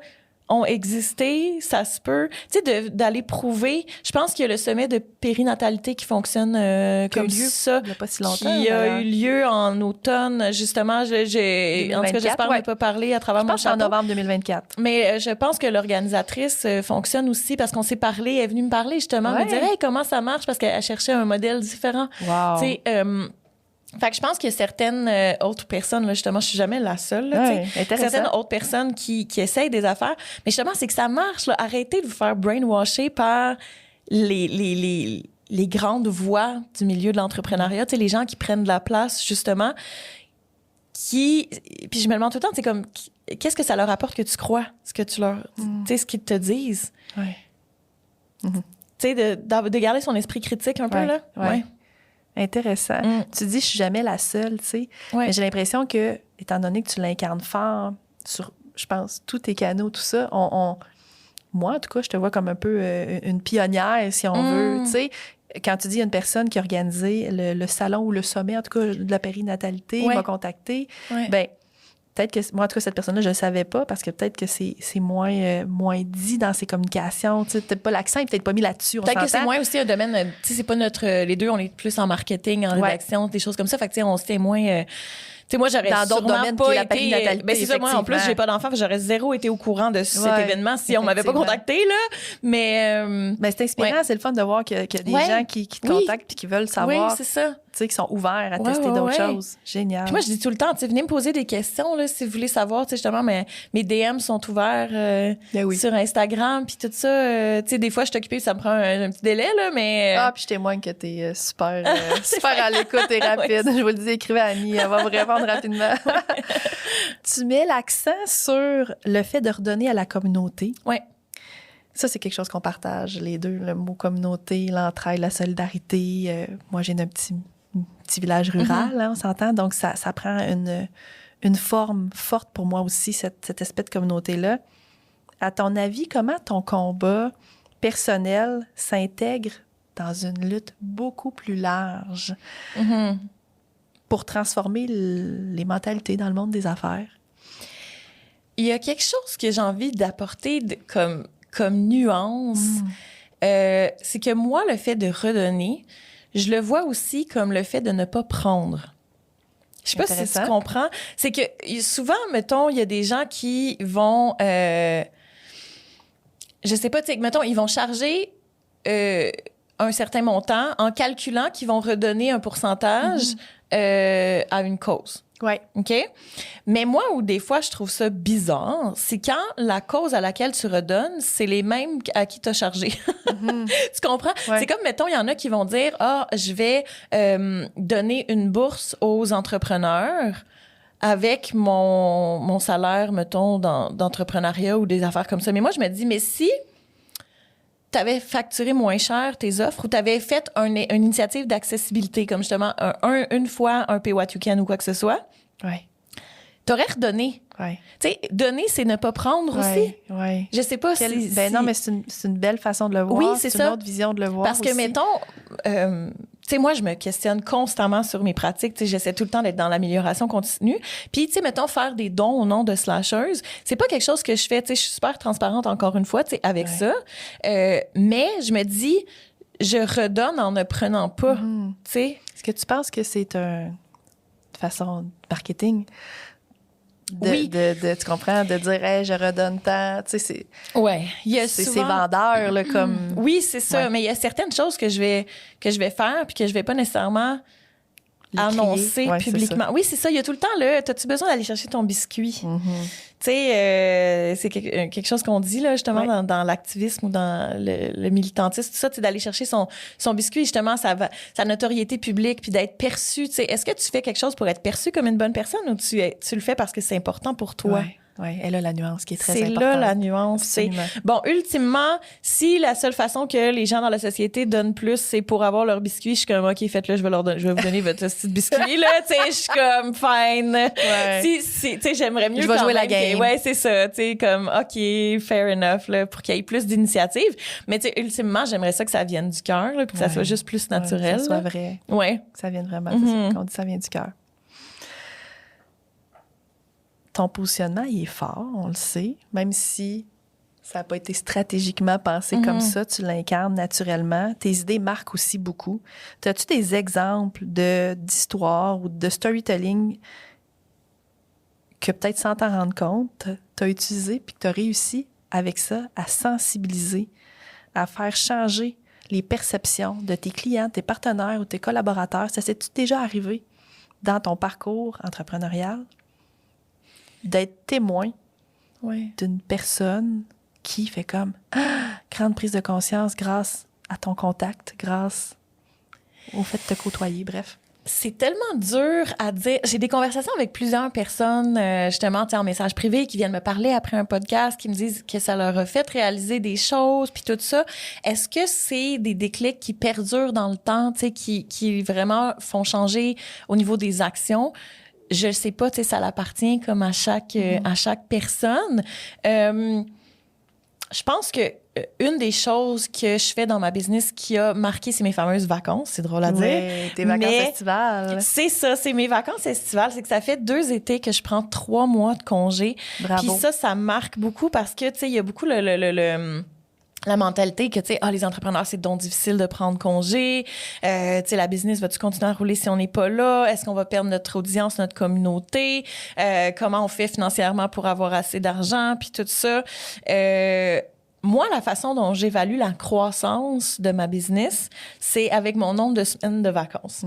ont existé, ça se peut. Tu sais, d'aller prouver. Je pense qu'il y a le sommet de périnatalité qui fonctionne comme lieu, ça. il y a pas si longtemps. Qui a eu lieu en automne, justement. En tout cas, j'espère ne pas parler à travers Je mon pense en chapeau. novembre 2024. Mais je pense que l'organisatrice fonctionne aussi parce qu'on s'est parlé, elle est venue me parler justement, Ouais. me dire hey, comment ça marche parce qu'elle cherchait un modèle différent. Wow. Tu sais, fait que je pense qu'il y a certaines autres personnes, là, justement, je suis jamais la seule, là, Ouais, tu sais, intéressant. certaines autres personnes qui essayent des affaires. Mais justement, c'est que ça marche, là. Arrêtez de vous faire brainwasher par les grandes voix du milieu de l'entrepreneuriat, tu sais, les gens qui prennent de la place, justement, puis je me demande tout le temps, c'est comme, qu'est-ce que ça leur apporte que tu crois, ce que tu leur, tu sais, ce qu'ils te disent. Ouais. Tu sais, de garder son esprit critique un peu, Ouais, là. ouais. Intéressant. Tu dis, je suis jamais la seule, tu sais. Ouais. Mais j'ai l'impression que, étant donné que tu l'incarnes fort sur, je pense, tous tes canaux, tout ça, moi, en tout cas, je te vois comme un peu une pionnière, si on veut, tu sais. Quand tu dis une personne qui a organisé le salon ou le sommet, en tout cas, de la périnatalité, Ouais. m'a contacté, Ouais. ben peut-être que moi, en tout cas, cette personne-là, je ne le savais pas parce que peut-être que c'est moins dit dans ses communications. Tu sais, peut-être pas l'accent est peut-être pas mis là-dessus. On Peut-être que c'est s'entend. moins aussi un domaine, tu sais, c'est pas notre. Les deux, on est plus en marketing, en Ouais. rédaction, des choses comme ça. Fait que, tu sais, on se fait moins. Tu sais, moi, j'aurais Dans d'autres sûrement domaines pas qui est la été. périnatalité, Ben, c'est ça, moi, en plus, effectivement. j'ai pas d'enfant, fait que j'aurais zéro été au courant de cet Ouais, événement si on m'avait pas effectivement. contacté, là. Mais. Mais c'est inspirant, Ouais. c'est le fun de voir qu'il y a des Ouais. gens qui te Oui. contactent et qui veulent Oui, savoir, c'est ça. tu sais, qui sont ouverts à Ouais, tester ouais, d'autres ouais. choses. Génial. Puis moi, je dis tout le temps, tu sais, venez me poser des questions, là, si vous voulez savoir, tu sais, justement, mes DM sont ouverts Ben oui. sur Instagram, puis tout ça. Tu sais, des fois, je suis occupée, ça me prend un petit délai, là, mais. Ah, puis je témoigne que tu es super à l'écoute et rapide. Je vous le dis, écrivez à Annie, elle va vous répondre rapidement. Tu mets l'accent sur le fait de redonner à la communauté. Oui. Ça, c'est quelque chose qu'on partage, les deux, le mot communauté, l'entraide, la solidarité. Moi, j'ai un petit village rural, hein, on s'entend, donc ça prend une forme forte pour moi aussi, cette espèce de communauté-là. À ton avis, comment ton combat personnel s'intègre dans une lutte beaucoup plus large pour transformer les mentalités dans le monde des affaires? Il y a quelque chose que j'ai envie d'apporter comme nuance. C'est que moi, le fait de redonner, je le vois aussi comme le fait de ne pas prendre. Je sais pas si tu Intéressant. comprends. C'est que souvent, mettons, il y a des gens qui vont... je sais pas, tu sais, mettons, ils vont charger un certain montant en calculant qu'ils vont redonner un pourcentage à une cause. Oui. OK? Mais moi, où des fois, je trouve ça bizarre, c'est quand la cause à laquelle tu redonnes, c'est les mêmes à qui t'as chargé. Tu comprends? Ouais. C'est comme, mettons, il y en a qui vont dire, je vais donner une bourse aux entrepreneurs avec mon salaire, mettons, d'entrepreneuriat ou des affaires comme ça. Mais moi, je me dis, mais si tu avais facturé moins cher tes offres ou tu avais fait une initiative d'accessibilité, comme justement une fois un Pay What You Can ou quoi que ce soit, Oui. tu aurais redonné. Oui. Tu sais, donner, c'est ne pas prendre aussi. Oui. Je sais pas si... Non, mais c'est une belle façon de le voir. Oui, c'est une ça. autre vision de le voir. Parce que, aussi. mettons, tu sais, moi, je me questionne constamment sur mes pratiques. Tu sais, j'essaie tout le temps d'être dans l'amélioration continue. Puis, tu sais, mettons, faire des dons au nom de slasheuse, c'est pas quelque chose que je fais. Tu sais, je suis super transparente, encore une fois, tu sais, avec ça. Mais je me dis, je redonne en ne prenant pas, tu sais. Est-ce que tu penses que c'est une façon de marketing? Oui. Tu comprends? De dire, hey, je redonne tant. Tu sais, Ouais. Il y a c'est souvent... vendeur, là, comme. Oui, c'est ça. Ouais. Mais il y a certaines choses que je vais faire puis que je vais pas nécessairement Les annoncer crier. Ouais, c'est publiquement. Oui, c'est ça. Il y a tout le temps, là, t'as-tu besoin d'aller chercher ton biscuit? Tu sais, c'est quelque chose qu'on dit, là, justement, Ouais. dans l'activisme ou dans le militantisme, tout ça, tu sais, d'aller chercher son biscuit, justement, sa notoriété publique, puis d'être perçu. Tu sais, est-ce que tu fais quelque chose pour être perçu comme une bonne personne ou tu le fais parce que c'est important pour toi? Ouais. Oui, elle a la nuance qui est très C'est importante. là la nuance. Absolument. Bon, ultimement, si la seule façon que les gens dans la société donnent plus, c'est pour avoir leur biscuit, je suis comme, OK, faites-le, je vais vous donner votre petit biscuit, là. Tu sais, je suis comme, fine. Ouais. Tu sais, j'aimerais mieux Je vais quand jouer la même game. ouais, c'est ça. Tu sais, comme, OK, fair enough, là, pour qu'il y ait plus d'initiatives. Mais tu sais, ultimement, j'aimerais ça que ça vienne du cœur, là, puis que ça soit juste plus naturel. Que ça soit là. vrai. Ouais. Que ça vienne vraiment. C'est ça, qu'on dit ça vient du cœur. Ton positionnement, il est fort, on le sait. Même si ça n'a pas été stratégiquement pensé comme ça, tu l'incarnes naturellement. Tes idées marquent aussi beaucoup. As-tu des exemples d'histoires ou de storytelling que peut-être sans t'en rendre compte, tu as utilisé puis que tu as réussi avec ça à sensibiliser, à faire changer les perceptions de tes clients, tes partenaires ou tes collaborateurs? Ça s'est-tu déjà arrivé dans ton parcours entrepreneurial d'être témoin d'une personne qui fait comme grande prise de conscience grâce à ton contact, grâce au fait de te côtoyer, bref? C'est tellement dur à dire. J'ai des conversations avec plusieurs personnes, justement, en message privé, qui viennent me parler après un podcast, qui me disent que ça leur a fait réaliser des choses, puis tout ça. Est-ce que c'est des déclics qui perdurent dans le temps, tu sais, qui vraiment font changer au niveau des actions? Je sais pas, tu sais, ça l'appartient comme à chaque personne. Je pense que une des choses que je fais dans ma business qui a marqué, c'est mes fameuses vacances. C'est drôle à dire. Oui, tes vacances estivales. C'est ça, c'est mes vacances estivales. C'est que ça fait 2 étés que je prends 3 mois de congé. Bravo. Puis ça marque beaucoup parce que, tu sais, il y a beaucoup la mentalité que, tu sais, les entrepreneurs, c'est donc difficile de prendre congé. Tu sais, la business, va-tu continuer à rouler si on n'est pas là? Est-ce qu'on va perdre notre audience, notre communauté? Comment on fait financièrement pour avoir assez d'argent? Puis tout ça. Moi, la façon dont j'évalue la croissance de ma business, c'est avec mon nombre de semaines de vacances.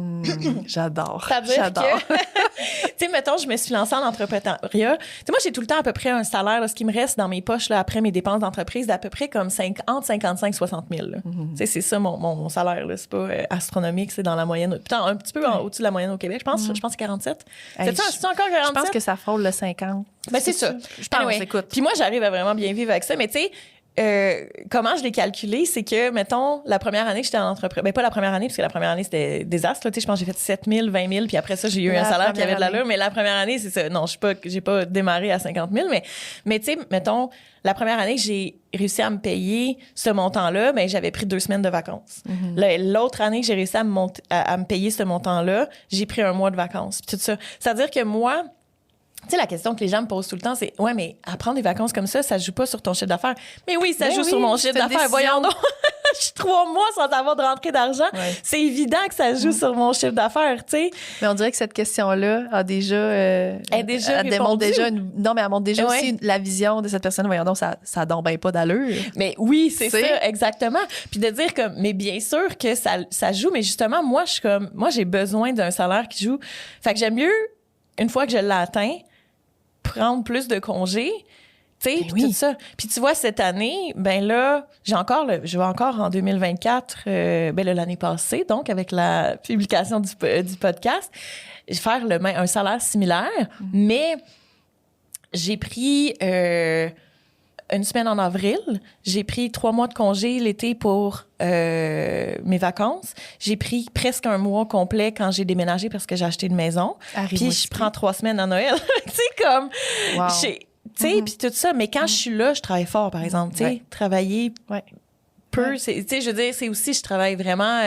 J'adore. J'adore. Tu sais, mettons, je me suis lancée en entrepreneuriat. Tu sais, moi, j'ai tout le temps à peu près un salaire, là, ce qui me reste dans mes poches, là, après mes dépenses d'entreprise, d'à peu près comme entre 55 et 60 000. Tu sais, c'est ça mon salaire, là. C'est pas astronomique, c'est dans la moyenne. Putain, un petit peu au-dessus de la moyenne au Québec, je pense. Je pense 47. Hey, c'est encore 47? Je pense que ça frôle le 50. Ben, c'est ça. Je pense, Anyway. écoute. Puis moi, j'arrive à vraiment bien vivre avec ça, mais tu sais, comment je l'ai calculé, c'est que, mettons, la première année que j'étais en entreprise, ben pas la première année, parce que la première année, c'était désastre, tu sais, je pense que j'ai fait 7 000, 20 000, puis après ça, j'ai eu un salaire qui avait de l'allure, mais la première année, c'est ça. Non, j'ai pas démarré à 50 000, mais tu sais, mettons, la première année que j'ai réussi à me payer ce montant-là, ben j'avais pris 2 semaines de vacances. L'autre année que j'ai réussi à me payer ce montant-là, j'ai pris 1 mois de vacances, puis tout ça. C'est-à-dire que moi, tu sais, la question que les gens me posent tout le temps, c'est « Ouais, mais à prendre des vacances comme ça joue pas sur ton chiffre d'affaires. » Mais oui, ça joue sur mon chiffre d'affaires. Voyons donc. Je suis 3 mois sans avoir de rentrée d'argent. Ouais. C'est évident que ça joue sur mon chiffre d'affaires, tu sais. Mais on dirait que cette question-là a déjà... elle démontre déjà non, mais elle montre déjà aussi la vision de cette personne. Voyons donc, ça donne bien pas d'allure. Mais oui, c'est ça, exactement. Puis de dire comme, mais bien sûr que ça joue, mais justement, moi, j'ai besoin d'un salaire qui joue. Fait que j'aime mieux, une fois que je l'ai atteint, prendre plus de congés, tu sais, tout ça. Puis tu vois, cette année, ben là, je vais encore en 2024, l'année passée, donc, avec la publication du podcast, faire un salaire similaire, mais j'ai pris une semaine en avril, j'ai pris 3 mois de congé l'été pour mes vacances. J'ai pris presque 1 mois complet quand j'ai déménagé parce que j'ai acheté une maison. Puis je prends 3 semaines à Noël. Tu sais, comme... Wow. Tu sais, puis tout ça. Mais quand je suis là, je travaille fort, par exemple. Tu sais, travailler... peu. Tu sais, je veux dire, c'est aussi, je travaille vraiment,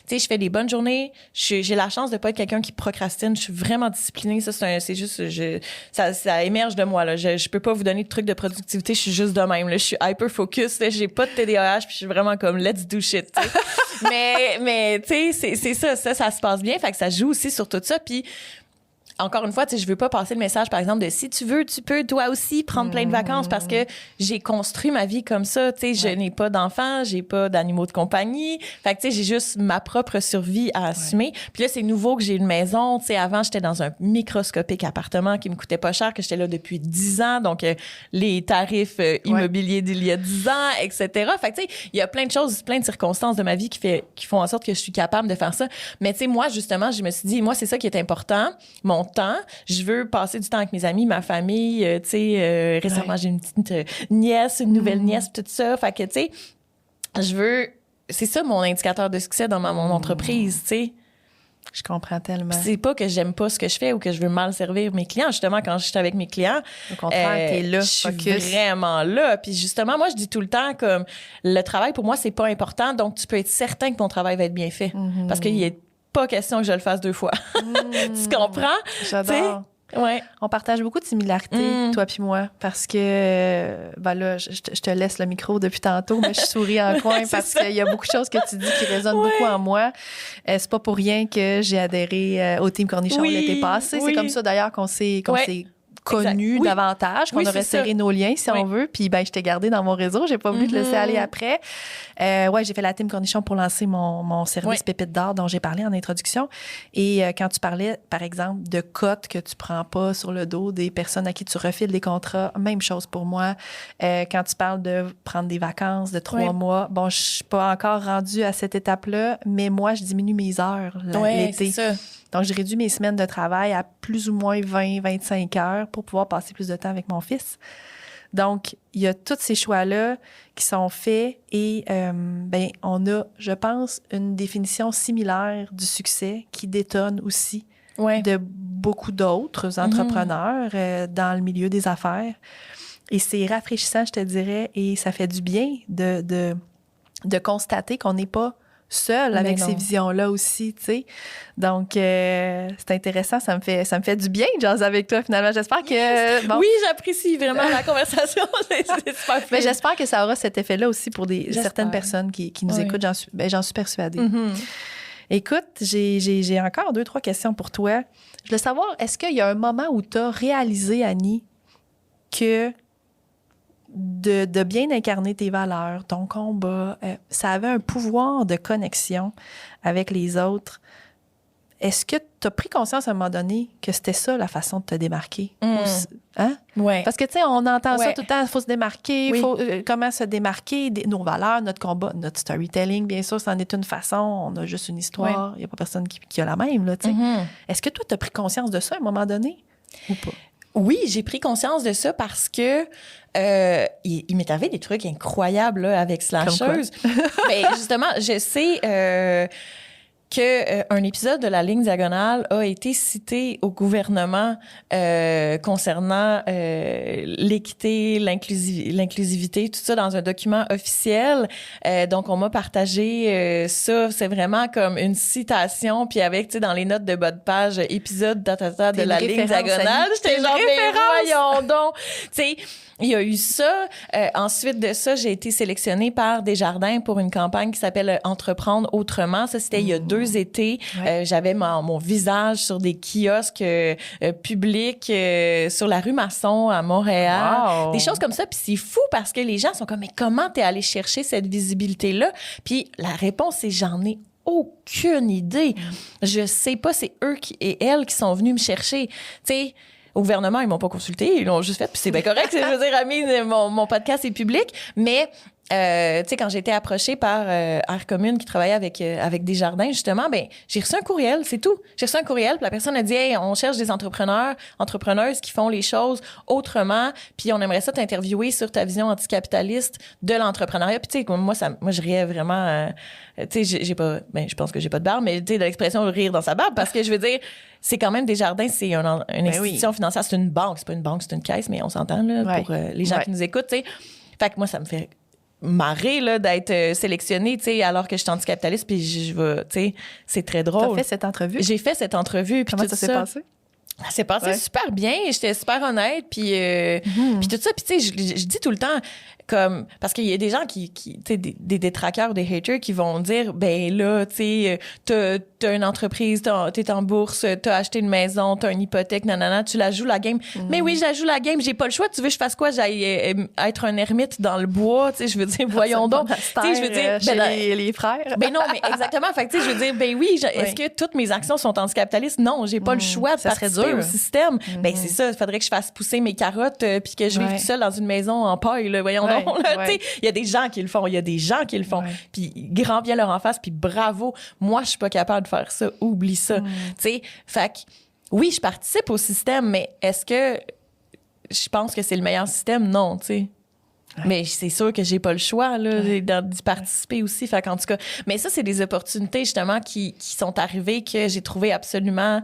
tu sais, je fais des bonnes journées. J'ai la chance de pas être quelqu'un qui procrastine. Je suis vraiment disciplinée. Ça, c'est juste, ça émerge de moi, là. Je peux pas vous donner de trucs de productivité. Je suis juste de même, là. Je suis hyper focus, là. J'ai pas de TDAH, puis je suis vraiment comme, let's do shit, tu sais. mais, tu sais, c'est ça se passe bien. Fait que ça joue aussi sur tout ça. Puis, encore une fois, tu sais, je veux pas passer le message, par exemple, de si tu veux, tu peux toi aussi prendre plein de vacances parce que j'ai construit ma vie comme ça. Tu sais, je n'ai pas d'enfants, j'ai pas d'animaux de compagnie. Fait que, tu sais, j'ai juste ma propre survie à assumer. Puis là, c'est nouveau que j'ai une maison. Tu sais, avant, j'étais dans un microscopique appartement qui me coûtait pas cher, que j'étais là depuis 10 ans. Donc, les tarifs immobiliers d'il y a 10 ans, etc. Fait que, tu sais, il y a plein de choses, plein de circonstances de ma vie qui font en sorte que je suis capable de faire ça. Mais, tu sais, moi, justement, je me suis dit, moi, c'est ça qui est important. Mon temps. Je veux passer du temps avec mes amis, ma famille. Tu sais, récemment, j'ai une petite nièce, une nouvelle nièce, tout ça. Fait que, tu sais, je veux... C'est ça mon indicateur de succès dans mon entreprise, tu sais. Je comprends tellement. Puis c'est pas que j'aime pas ce que je fais ou que je veux mal servir mes clients. Justement, quand je suis avec mes clients, au contraire, t'es là, je suis focus. vraiment là. Puis justement, moi, je dis tout le temps comme le travail, pour moi, c'est pas important. Donc, tu peux être certain que ton travail va être bien fait. Parce qu'il est pas question que je le fasse 2 fois. Tu comprends? J'adore. Ouais. On partage beaucoup de similarités, toi puis moi, parce que, ben là, je te laisse le micro depuis tantôt, mais je souris en coin parce qu'il y a beaucoup de choses que tu dis qui résonnent beaucoup en moi. C'est pas pour rien que j'ai adhéré au Team Cornichon l'été passé. C'est comme ça, d'ailleurs, qu'on s'est connu davantage, qu'on a resserré nos liens, si on veut. Puis, ben, je t'ai gardé dans mon réseau. J'ai pas voulu te laisser aller après. J'ai fait la Team Cornichon pour lancer mon service Pépite d'or dont j'ai parlé en introduction. Et quand tu parlais, par exemple, de cotes que tu prends pas sur le dos des personnes à qui tu refiles des contrats, même chose pour moi. Quand tu parles de prendre des vacances de 3 mois, bon, je suis pas encore rendue à cette étape-là, mais moi, je diminue mes heures l'été. C'est ça. Donc, j'ai réduit mes semaines de travail à plus ou moins 20-25 heures pour pouvoir passer plus de temps avec mon fils. Donc, il y a tous ces choix-là qui sont faits et on a, je pense, une définition similaire du succès qui détonne aussi de beaucoup d'autres entrepreneurs dans le milieu des affaires. Et c'est rafraîchissant, je te dirais, et ça fait du bien de constater qu'on n'est pas seul avec ces visions-là aussi, tu sais. Donc, c'est intéressant, ça me fait du bien de jaser avec toi, finalement. J'espère que... Oui, j'apprécie vraiment la conversation. C'est super. Mais j'espère que ça aura cet effet-là aussi pour certaines personnes qui nous écoutent. J'en suis persuadée. Écoute, j'ai encore 2-3 questions pour toi. Je veux savoir, est-ce qu'il y a un moment où tu as réalisé, Annie, que de bien incarner tes valeurs, ton combat, ça avait un pouvoir de connexion avec les autres. Est-ce que tu as pris conscience à un moment donné que c'était ça la façon de te démarquer? Hein? Ouais. Parce que, tu sais, on entend ça tout le temps, il faut se démarquer, comment se démarquer, nos valeurs, notre combat, notre storytelling, bien sûr, c'en est une façon, on a juste une histoire, il n'y a pas personne qui a la même, là, tu sais. Est-ce que toi, tu as pris conscience de ça à un moment donné ou pas? Oui, j'ai pris conscience de ça parce que il m'est arrivé des trucs incroyables là, avec Slasheuse. Ben, justement, je sais qu'un épisode de La Ligne diagonale a été cité au gouvernement concernant l'équité, l'inclusivité, tout ça dans un document officiel. Donc, on m'a partagé ça. C'est vraiment comme une citation. Puis avec, tu sais, dans les notes de bas de page, épisode de La Ligne diagonale. J'étais genre, mais voyons donc! Tu sais, il y a eu ça. Ensuite de ça, j'ai été sélectionnée par Desjardins pour une campagne qui s'appelle Entreprendre autrement. Ça, c'était il y a 2 étés. J'avais mon visage sur des kiosques publics sur la rue Masson à Montréal. Wow. Des choses comme ça. Puis c'est fou parce que les gens sont comme, mais comment t'es allé chercher cette visibilité-là? Puis la réponse, c'est j'en ai aucune idée. Je sais pas, c'est eux et elles qui sont venus me chercher. Tu sais, au gouvernement, ils m'ont pas consulté, ils l'ont juste fait, puis c'est bien correct. Je veux dire, Ami, mon podcast est public, mais tu sais, quand j'ai été approchée par Air Commune qui travaillait avec Desjardins, justement, ben j'ai reçu un courriel, c'est tout. J'ai reçu un courriel, puis la personne a dit, hey, on cherche des entrepreneuses qui font les choses autrement, puis on aimerait ça t'interviewer sur ta vision anticapitaliste de l'entrepreneuriat. Puis tu sais, moi je riais vraiment. Tu sais, j'ai pas, ben je pense que j'ai pas de barbe, mais tu sais, de l'expression rire dans sa barbe, parce que je veux dire, c'est quand même Desjardins, c'est une institution financière, c'est une banque, c'est pas une banque, c'est une caisse, mais on s'entend là pour les gens qui nous écoutent, tu sais. Fait que moi, ça me fait marrer là d'être sélectionnée, tu sais, alors que je suis anticapitaliste, puis je vais, tu sais, c'est très drôle. T'as fait cette entrevue? J'ai fait cette entrevue, puis comment tout ça s'est passé? Ça s'est passé super bien, j'étais super honnête, puis puis tout ça, puis tu sais, je dis tout le temps comme parce qu'il y a des gens qui tu sais des détraqueurs, des haters qui vont dire ben là, tu sais, t'as une entreprise, t'es en bourse, t'as acheté une maison, t'as une hypothèque, nanana, tu la joues la game. Mais oui, je la joue la game, j'ai pas le choix. Tu veux que je fasse quoi? J'aille être un ermite dans le bois, tu sais, je veux dire, voyons donc. Tu sais, je veux dire, chez les frères. Ben non, mais exactement. Fait que tu sais, je veux dire, ben oui, est-ce que toutes mes actions sont anticapitalistes? Non, j'ai pas le choix de participer au système. Ben c'est ça, il faudrait que je fasse pousser mes carottes puis que je vive tout seul dans une maison en paille, là, voyons donc. Tu sais, il y a des gens qui le font, puis grand bien leur en face, puis bravo. Moi, je suis pas capable de faire ça, oublie ça. Tu sais, fait que oui, je participe au système, mais est-ce que je pense que c'est le meilleur système? Non, tu sais. Ouais. Mais c'est sûr que j'ai pas le choix là, d'y participer aussi. Fait qu'en tout cas, mais ça, c'est des opportunités justement qui sont arrivées que j'ai trouvé absolument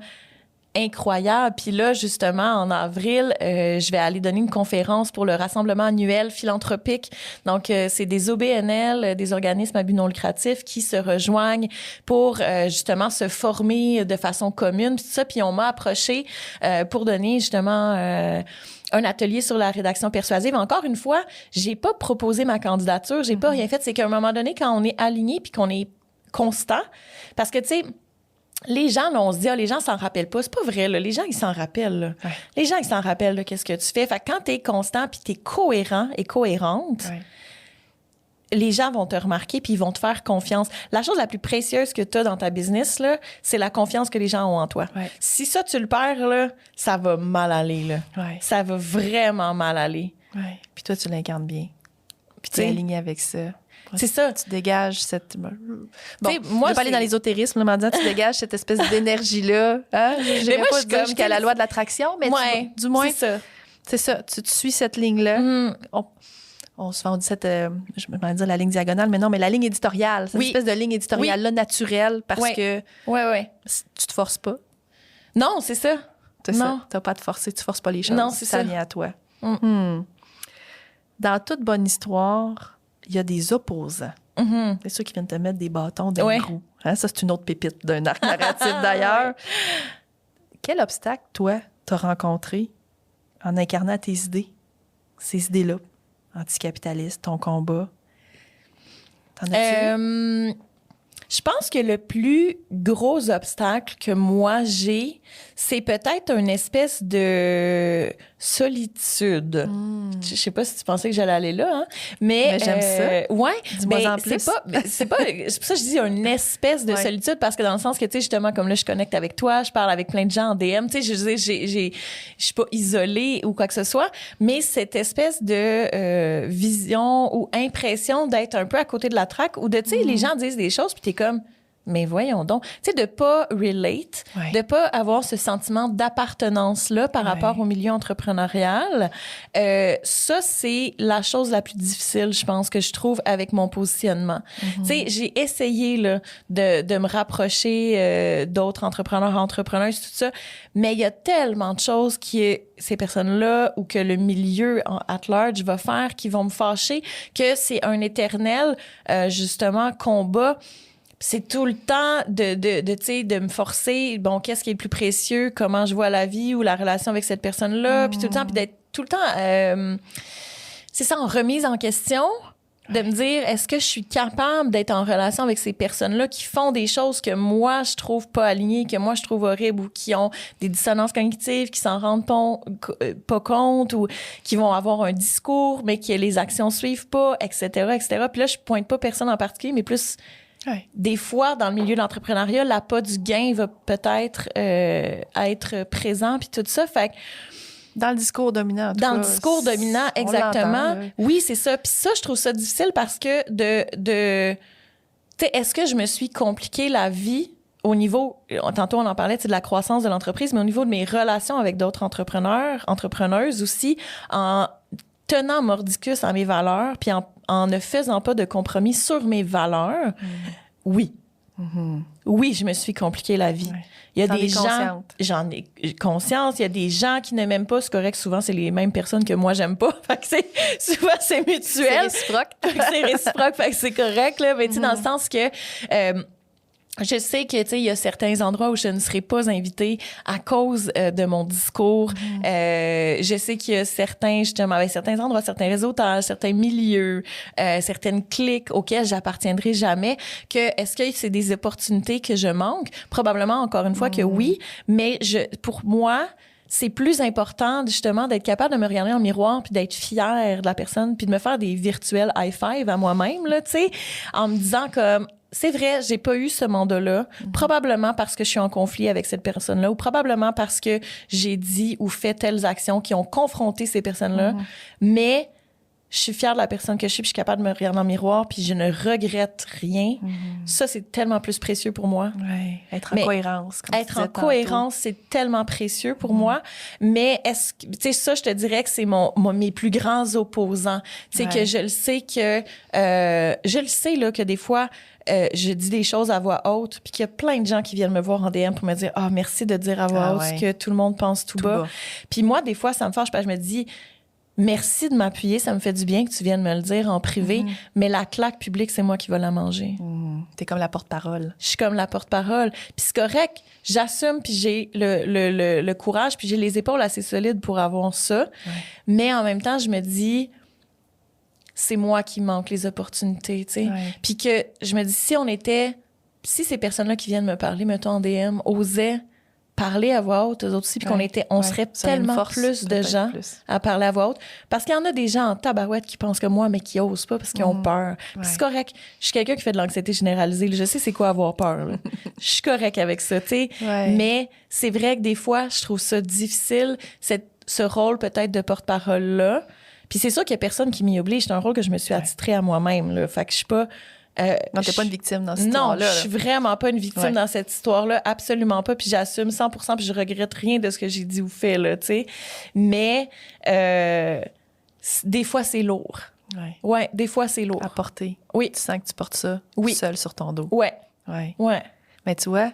incroyable. Puis là, justement, en avril, je vais aller donner une conférence pour le rassemblement annuel philanthropique. Donc, c'est des OBNL, des organismes à but non lucratif qui se rejoignent pour justement se former de façon commune. Puis tout ça, puis on m'a approché pour donner justement un atelier sur la rédaction persuasive. Encore une fois, j'ai pas proposé ma candidature, j'ai pas rien fait. C'est qu'à un moment donné, quand on est aligné puis qu'on est constant, parce que, tu sais, les gens, là, on se dit, les gens s'en rappellent pas. C'est pas vrai, là. Les gens, ils s'en rappellent, là. Ouais. Les gens, ils s'en rappellent, là, qu'est-ce que tu fais. Fait que quand t'es constant puis t'es cohérent et cohérente, les gens vont te remarquer puis ils vont te faire confiance. La chose la plus précieuse que t'as dans ta business, là, c'est la confiance que les gens ont en toi. Ouais. Si ça, tu le perds, là, ça va mal aller, là. Ouais. Ça va vraiment mal aller. Ouais. Puis toi, tu l'incarnes bien. Puis tu es aligné avec ça. C'est ça. Tu dégages cette... Bon, moi, je vais pas aller dans l'ésotérisme, là, en disant, tu dégages cette espèce d'énergie-là. Hein? Je vais pas dire jusqu'à la loi de l'attraction, mais du moins... C'est ça. Tu suis cette ligne-là. On dit je vais dire la ligne diagonale, mais non, mais la ligne éditoriale. Cette espèce de ligne éditoriale-là naturelle parce que tu te forces pas. Non, c'est ça. C'est ça. Tu n'as pas à te forcer. Tu ne forces pas les choses. Non, c'est ça. Ça vient à toi. Dans toute bonne histoire, il y a des opposants. C'est ceux qui viennent te mettre des bâtons dans le cou. Hein, ça, c'est une autre pépite d'un arc narratif, d'ailleurs. Quel obstacle, toi, t'as rencontré en incarnant tes idées? Ces idées-là, anticapitalistes, ton combat? T'en as-tu? Je pense que le plus gros obstacle que moi j'ai, c'est peut-être une espèce de solitude. Je sais pas si tu pensais que j'allais aller là, hein? Mais j'aime ça. Ouais. Dis-moi en plus. C'est pas, c'est pour ça que je dis une espèce de solitude, parce que dans le sens que, tu sais, justement, comme là, je connecte avec toi, je parle avec plein de gens en DM, tu sais, je suis pas isolée ou quoi que ce soit, mais cette espèce de vision ou impression d'être un peu à côté de la traque, ou de, tu sais, les gens disent des choses, puis t'es comme... Mais voyons donc, tu sais, de pas relate, de pas avoir ce sentiment d'appartenance-là par rapport au milieu entrepreneurial, ça, c'est la chose la plus difficile, je pense, que je trouve avec mon positionnement. Tu sais, j'ai essayé, là, de me rapprocher d'autres entrepreneuses, tout ça, mais il y a tellement de choses ces personnes-là ou que le milieu at large va faire qui vont me fâcher, que c'est un éternel, justement, combat. C'est tout le temps de me forcer, bon, qu'est-ce qui est le plus précieux, comment je vois la vie ou la relation avec cette personne-là, puis tout le temps, puis d'être tout le temps, c'est ça, en remise en question, de me dire, est-ce que je suis capable d'être en relation avec ces personnes-là qui font des choses que moi, je trouve pas alignées, que moi, je trouve horribles, ou qui ont des dissonances cognitives, qui s'en rendent pas compte, ou qui vont avoir un discours, mais que les actions suivent pas, etc., etc. Puis là, je pointe pas personne en particulier, mais plus... Des fois, dans le milieu de l'entrepreneuriat, l'appât du gain va peut-être être présent, puis tout ça. Fait que, dans le discours dominant, dans le discours dominant, exactement. Oui, c'est ça. Puis ça, je trouve ça difficile parce que tu sais, est-ce que je me suis compliqué la vie au niveau, tantôt on en parlait, de la croissance de l'entreprise, mais au niveau de mes relations avec d'autres entrepreneuses aussi, en tenant mordicus à mes valeurs, puis en ne faisant pas de compromis sur mes valeurs, oui. Oui, je me suis compliqué la vie. Il y a des gens... J'en ai conscience. Il y a des gens qui ne m'aiment pas. C'est correct, souvent, c'est les mêmes personnes que moi, j'aime pas. Fait que souvent, c'est mutuel. C'est réciproque. C'est réciproque, fait que c'est correct, là. Mais tu sais, dans le sens que... je sais que, tu sais, il y a certains endroits où je ne serai pas invitée à cause de mon discours. Je sais qu'il y a justement, avec certains endroits, certains réseautages, certains milieux, certaines cliques auxquelles j'appartiendrai jamais, est-ce que c'est des opportunités que je manque? Probablement, encore une fois, que oui. Mais pour moi, c'est plus important, justement, d'être capable de me regarder en miroir puis d'être fière de la personne puis de me faire des virtuels high five à moi-même, là, tu sais, en me disant comme... C'est vrai, j'ai pas eu ce mandat-là, probablement parce que je suis en conflit avec cette personne-là, ou probablement parce que j'ai dit ou fait telles actions qui ont confronté ces personnes-là, mais je suis fière de la personne que je suis, puis je suis capable de me regarder dans le miroir, puis je ne regrette rien. Ça, c'est tellement plus précieux pour moi. Ouais, être en Mais cohérence. Comme tu être en disais tantôt. cohérence, c'est tellement précieux pour moi. Mais est-ce que, tu sais, ça, je te dirais que c'est mes plus grands opposants. Tu sais, Ouais. que je le sais là, que des fois, je dis des choses à voix haute, puis qu'il y a plein de gens qui viennent me voir en DM pour me dire « Ah, merci de dire à voix haute ce que tout le monde pense tout bas. » Puis moi, des fois, ça me fâche, parce que je me dis « Merci de m'appuyer, ça me fait du bien que tu viennes me le dire en privé, mais la claque publique, c'est moi qui vais la manger. » T'es comme la porte-parole. Je suis comme la porte-parole. Puis c'est correct, j'assume, puis j'ai le courage, puis j'ai les épaules assez solides pour avoir ça. Ouais. Mais en même temps, je me dis, c'est moi qui manque les opportunités, tu sais. Ouais. Puis que je me dis, si ces personnes-là qui viennent me parler, mettons en DM, osaient parler à voix haute, eux autres aussi, puis on serait Ça a une tellement force, plus de peut-être gens plus. à parler à voix haute. Parce qu'il y en a des gens en tabarouette qui pensent comme moi, mais qui osent pas parce qu'ils ont peur. Puis c'est correct. Je suis quelqu'un qui fait de l'anxiété généralisée. Je sais c'est quoi avoir peur. Là. Je suis correct avec ça, tu sais. Ouais. Mais c'est vrai que des fois, je trouve ça difficile, ce rôle peut-être de porte-parole-là. Puis c'est sûr qu'il y a personne qui m'y oblige. C'est un rôle que je me suis attitrée à moi-même. Là. Fait que je suis pas... Non, t'es pas une victime dans cette Non, histoire-là. je suis vraiment pas une victime dans cette histoire-là, absolument pas. Puis j'assume 100%, puis je regrette rien de ce que j'ai dit ou fait, là, tu sais. Mais des fois, c'est lourd. Ouais. Ouais, des fois, c'est lourd. À porter. Oui. Tu sens que tu portes ça Oui. seul sur ton dos. Ouais, Ouais. ouais. Mais tu vois,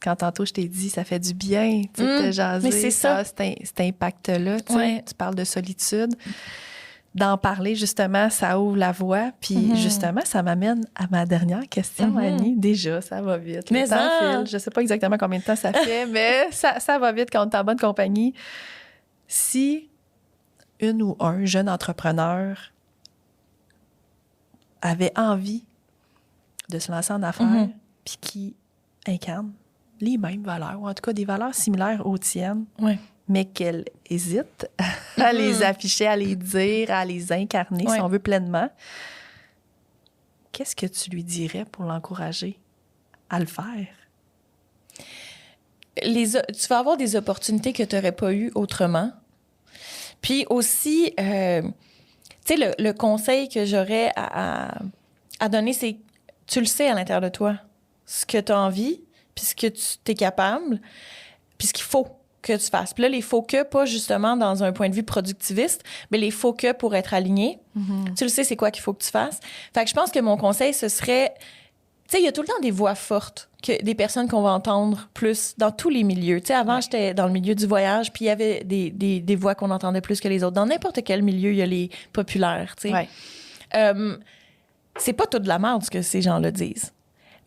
quand tantôt je t'ai dit, ça fait du bien, tu sais, de jaser. mais c'est ça. Cet impact-là, tu sais. Ouais. Tu parles de solitude. D'en parler, justement, ça ouvre la voie. Puis, justement, ça m'amène à ma dernière question, Annie. Déjà, ça va vite. Mais Le temps ça. file. Je sais pas exactement combien de temps ça fait, mais ça va vite quand on est en bonne compagnie. Si une ou un jeune entrepreneur avait envie de se lancer en affaires, puis qui incarne les mêmes valeurs, ou en tout cas des valeurs similaires aux tiennes, Ouais. mais qu'elle hésite à les afficher, à les dire, à les incarner, si on veut, pleinement, qu'est-ce que tu lui dirais pour l'encourager à le faire? Tu vas avoir des opportunités que tu n'aurais pas eues autrement. Puis aussi, tu sais, le conseil que j'aurais à donner, c'est tu le sais à l'intérieur de toi, ce que tu as envie, puis ce que tu es capable, puis ce qu'il faut que tu fasses. Puis là, les faut que, pas justement dans un point de vue productiviste, mais les faut que pour être aligné. Tu le sais, c'est quoi qu'il faut que tu fasses. Fait que je pense que mon conseil, ce serait... Tu sais, il y a tout le temps des voix fortes, des personnes qu'on va entendre plus dans tous les milieux. Tu sais, avant, j'étais dans le milieu du voyage, puis il y avait des voix qu'on entendait plus que les autres. Dans n'importe quel milieu, il y a les populaires, tu sais. Ouais. C'est pas tout de la merde ce que ces gens-là disent.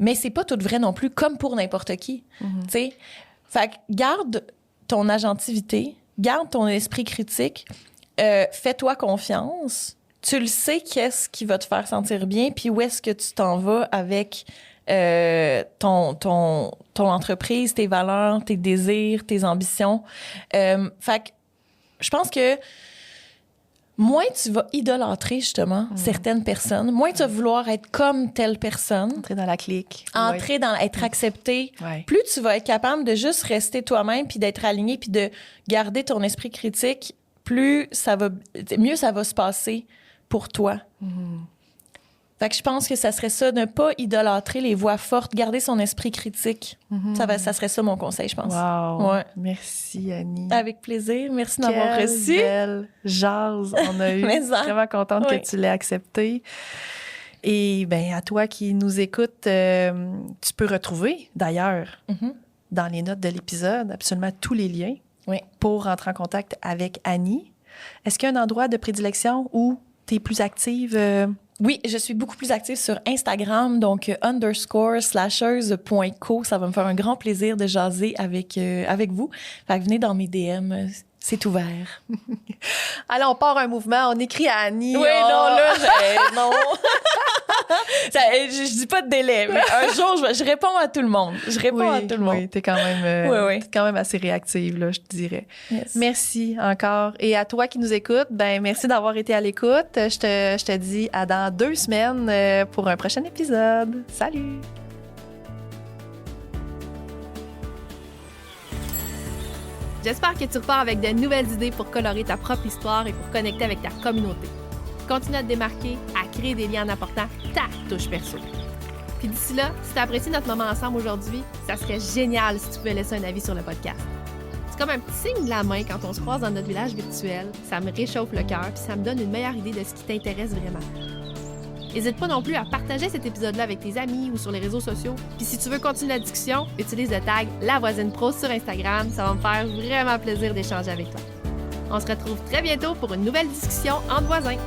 Mais c'est pas tout vrai non plus, comme pour n'importe qui. Tu sais. Fait que garde ton agentivité, garde ton esprit critique, fais-toi confiance. Tu le sais qu'est-ce qui va te faire sentir bien, puis où est-ce que tu t'en vas avec ton entreprise, tes valeurs, tes désirs, tes ambitions. Fait que je pense que moins tu vas idolâtrer, justement, certaines personnes, moins tu vas vouloir être comme telle personne, Entrer dans la clique. être accepté, Ouais. plus tu vas être capable de juste rester toi-même, puis d'être aligné, puis de garder ton esprit critique, mieux ça va se passer pour toi. Fait que je pense que ça serait ça, ne pas idolâtrer les voix fortes, garder son esprit critique. Ça serait ça mon conseil, je pense. Wow. Ouais. Merci, Annie. Avec plaisir. Merci d'avoir Quelle reçu. belle jase on a eu. Mais ça. Vraiment contente Oui. que tu l'aies accepté. Et bien, à toi qui nous écoutes, tu peux retrouver, d'ailleurs, dans les notes de l'épisode, absolument tous les liens pour rentrer en contact avec Annie. Est-ce qu'il y a un endroit de prédilection où tu es plus active? Oui, je suis beaucoup plus active sur Instagram, donc _slasheuse.co. Ça va me faire un grand plaisir de jaser avec vous. Fait que venez dans mes DM, c'est ouvert. Allez, on part un mouvement, on écrit à Annie. Oui, non, là, non. Je dis pas de délai, mais un jour, je réponds à tout le monde. Oui, t'es quand même, t'es quand même assez réactive, là, je te dirais. Yes. Merci encore. Et à toi qui nous écoutes, ben merci d'avoir été à l'écoute. Je te dis à dans 2 semaines pour un prochain épisode. Salut! J'espère que tu repars avec de nouvelles idées pour colorer ta propre histoire et pour connecter avec ta communauté. continue à te démarquer, à créer des liens en apportant ta touche perso. Puis d'ici là, si tu as apprécié notre moment ensemble aujourd'hui, ça serait génial si tu pouvais laisser un avis sur le podcast. C'est comme un petit signe de la main quand on se croise dans notre village virtuel. Ça me réchauffe le cœur puis ça me donne une meilleure idée de ce qui t'intéresse vraiment. N'hésite pas non plus à partager cet épisode-là avec tes amis ou sur les réseaux sociaux. Puis si tu veux continuer la discussion, utilise le tag La Voisine Pro sur Instagram. Ça va me faire vraiment plaisir d'échanger avec toi. On se retrouve très bientôt pour une nouvelle discussion entre voisins.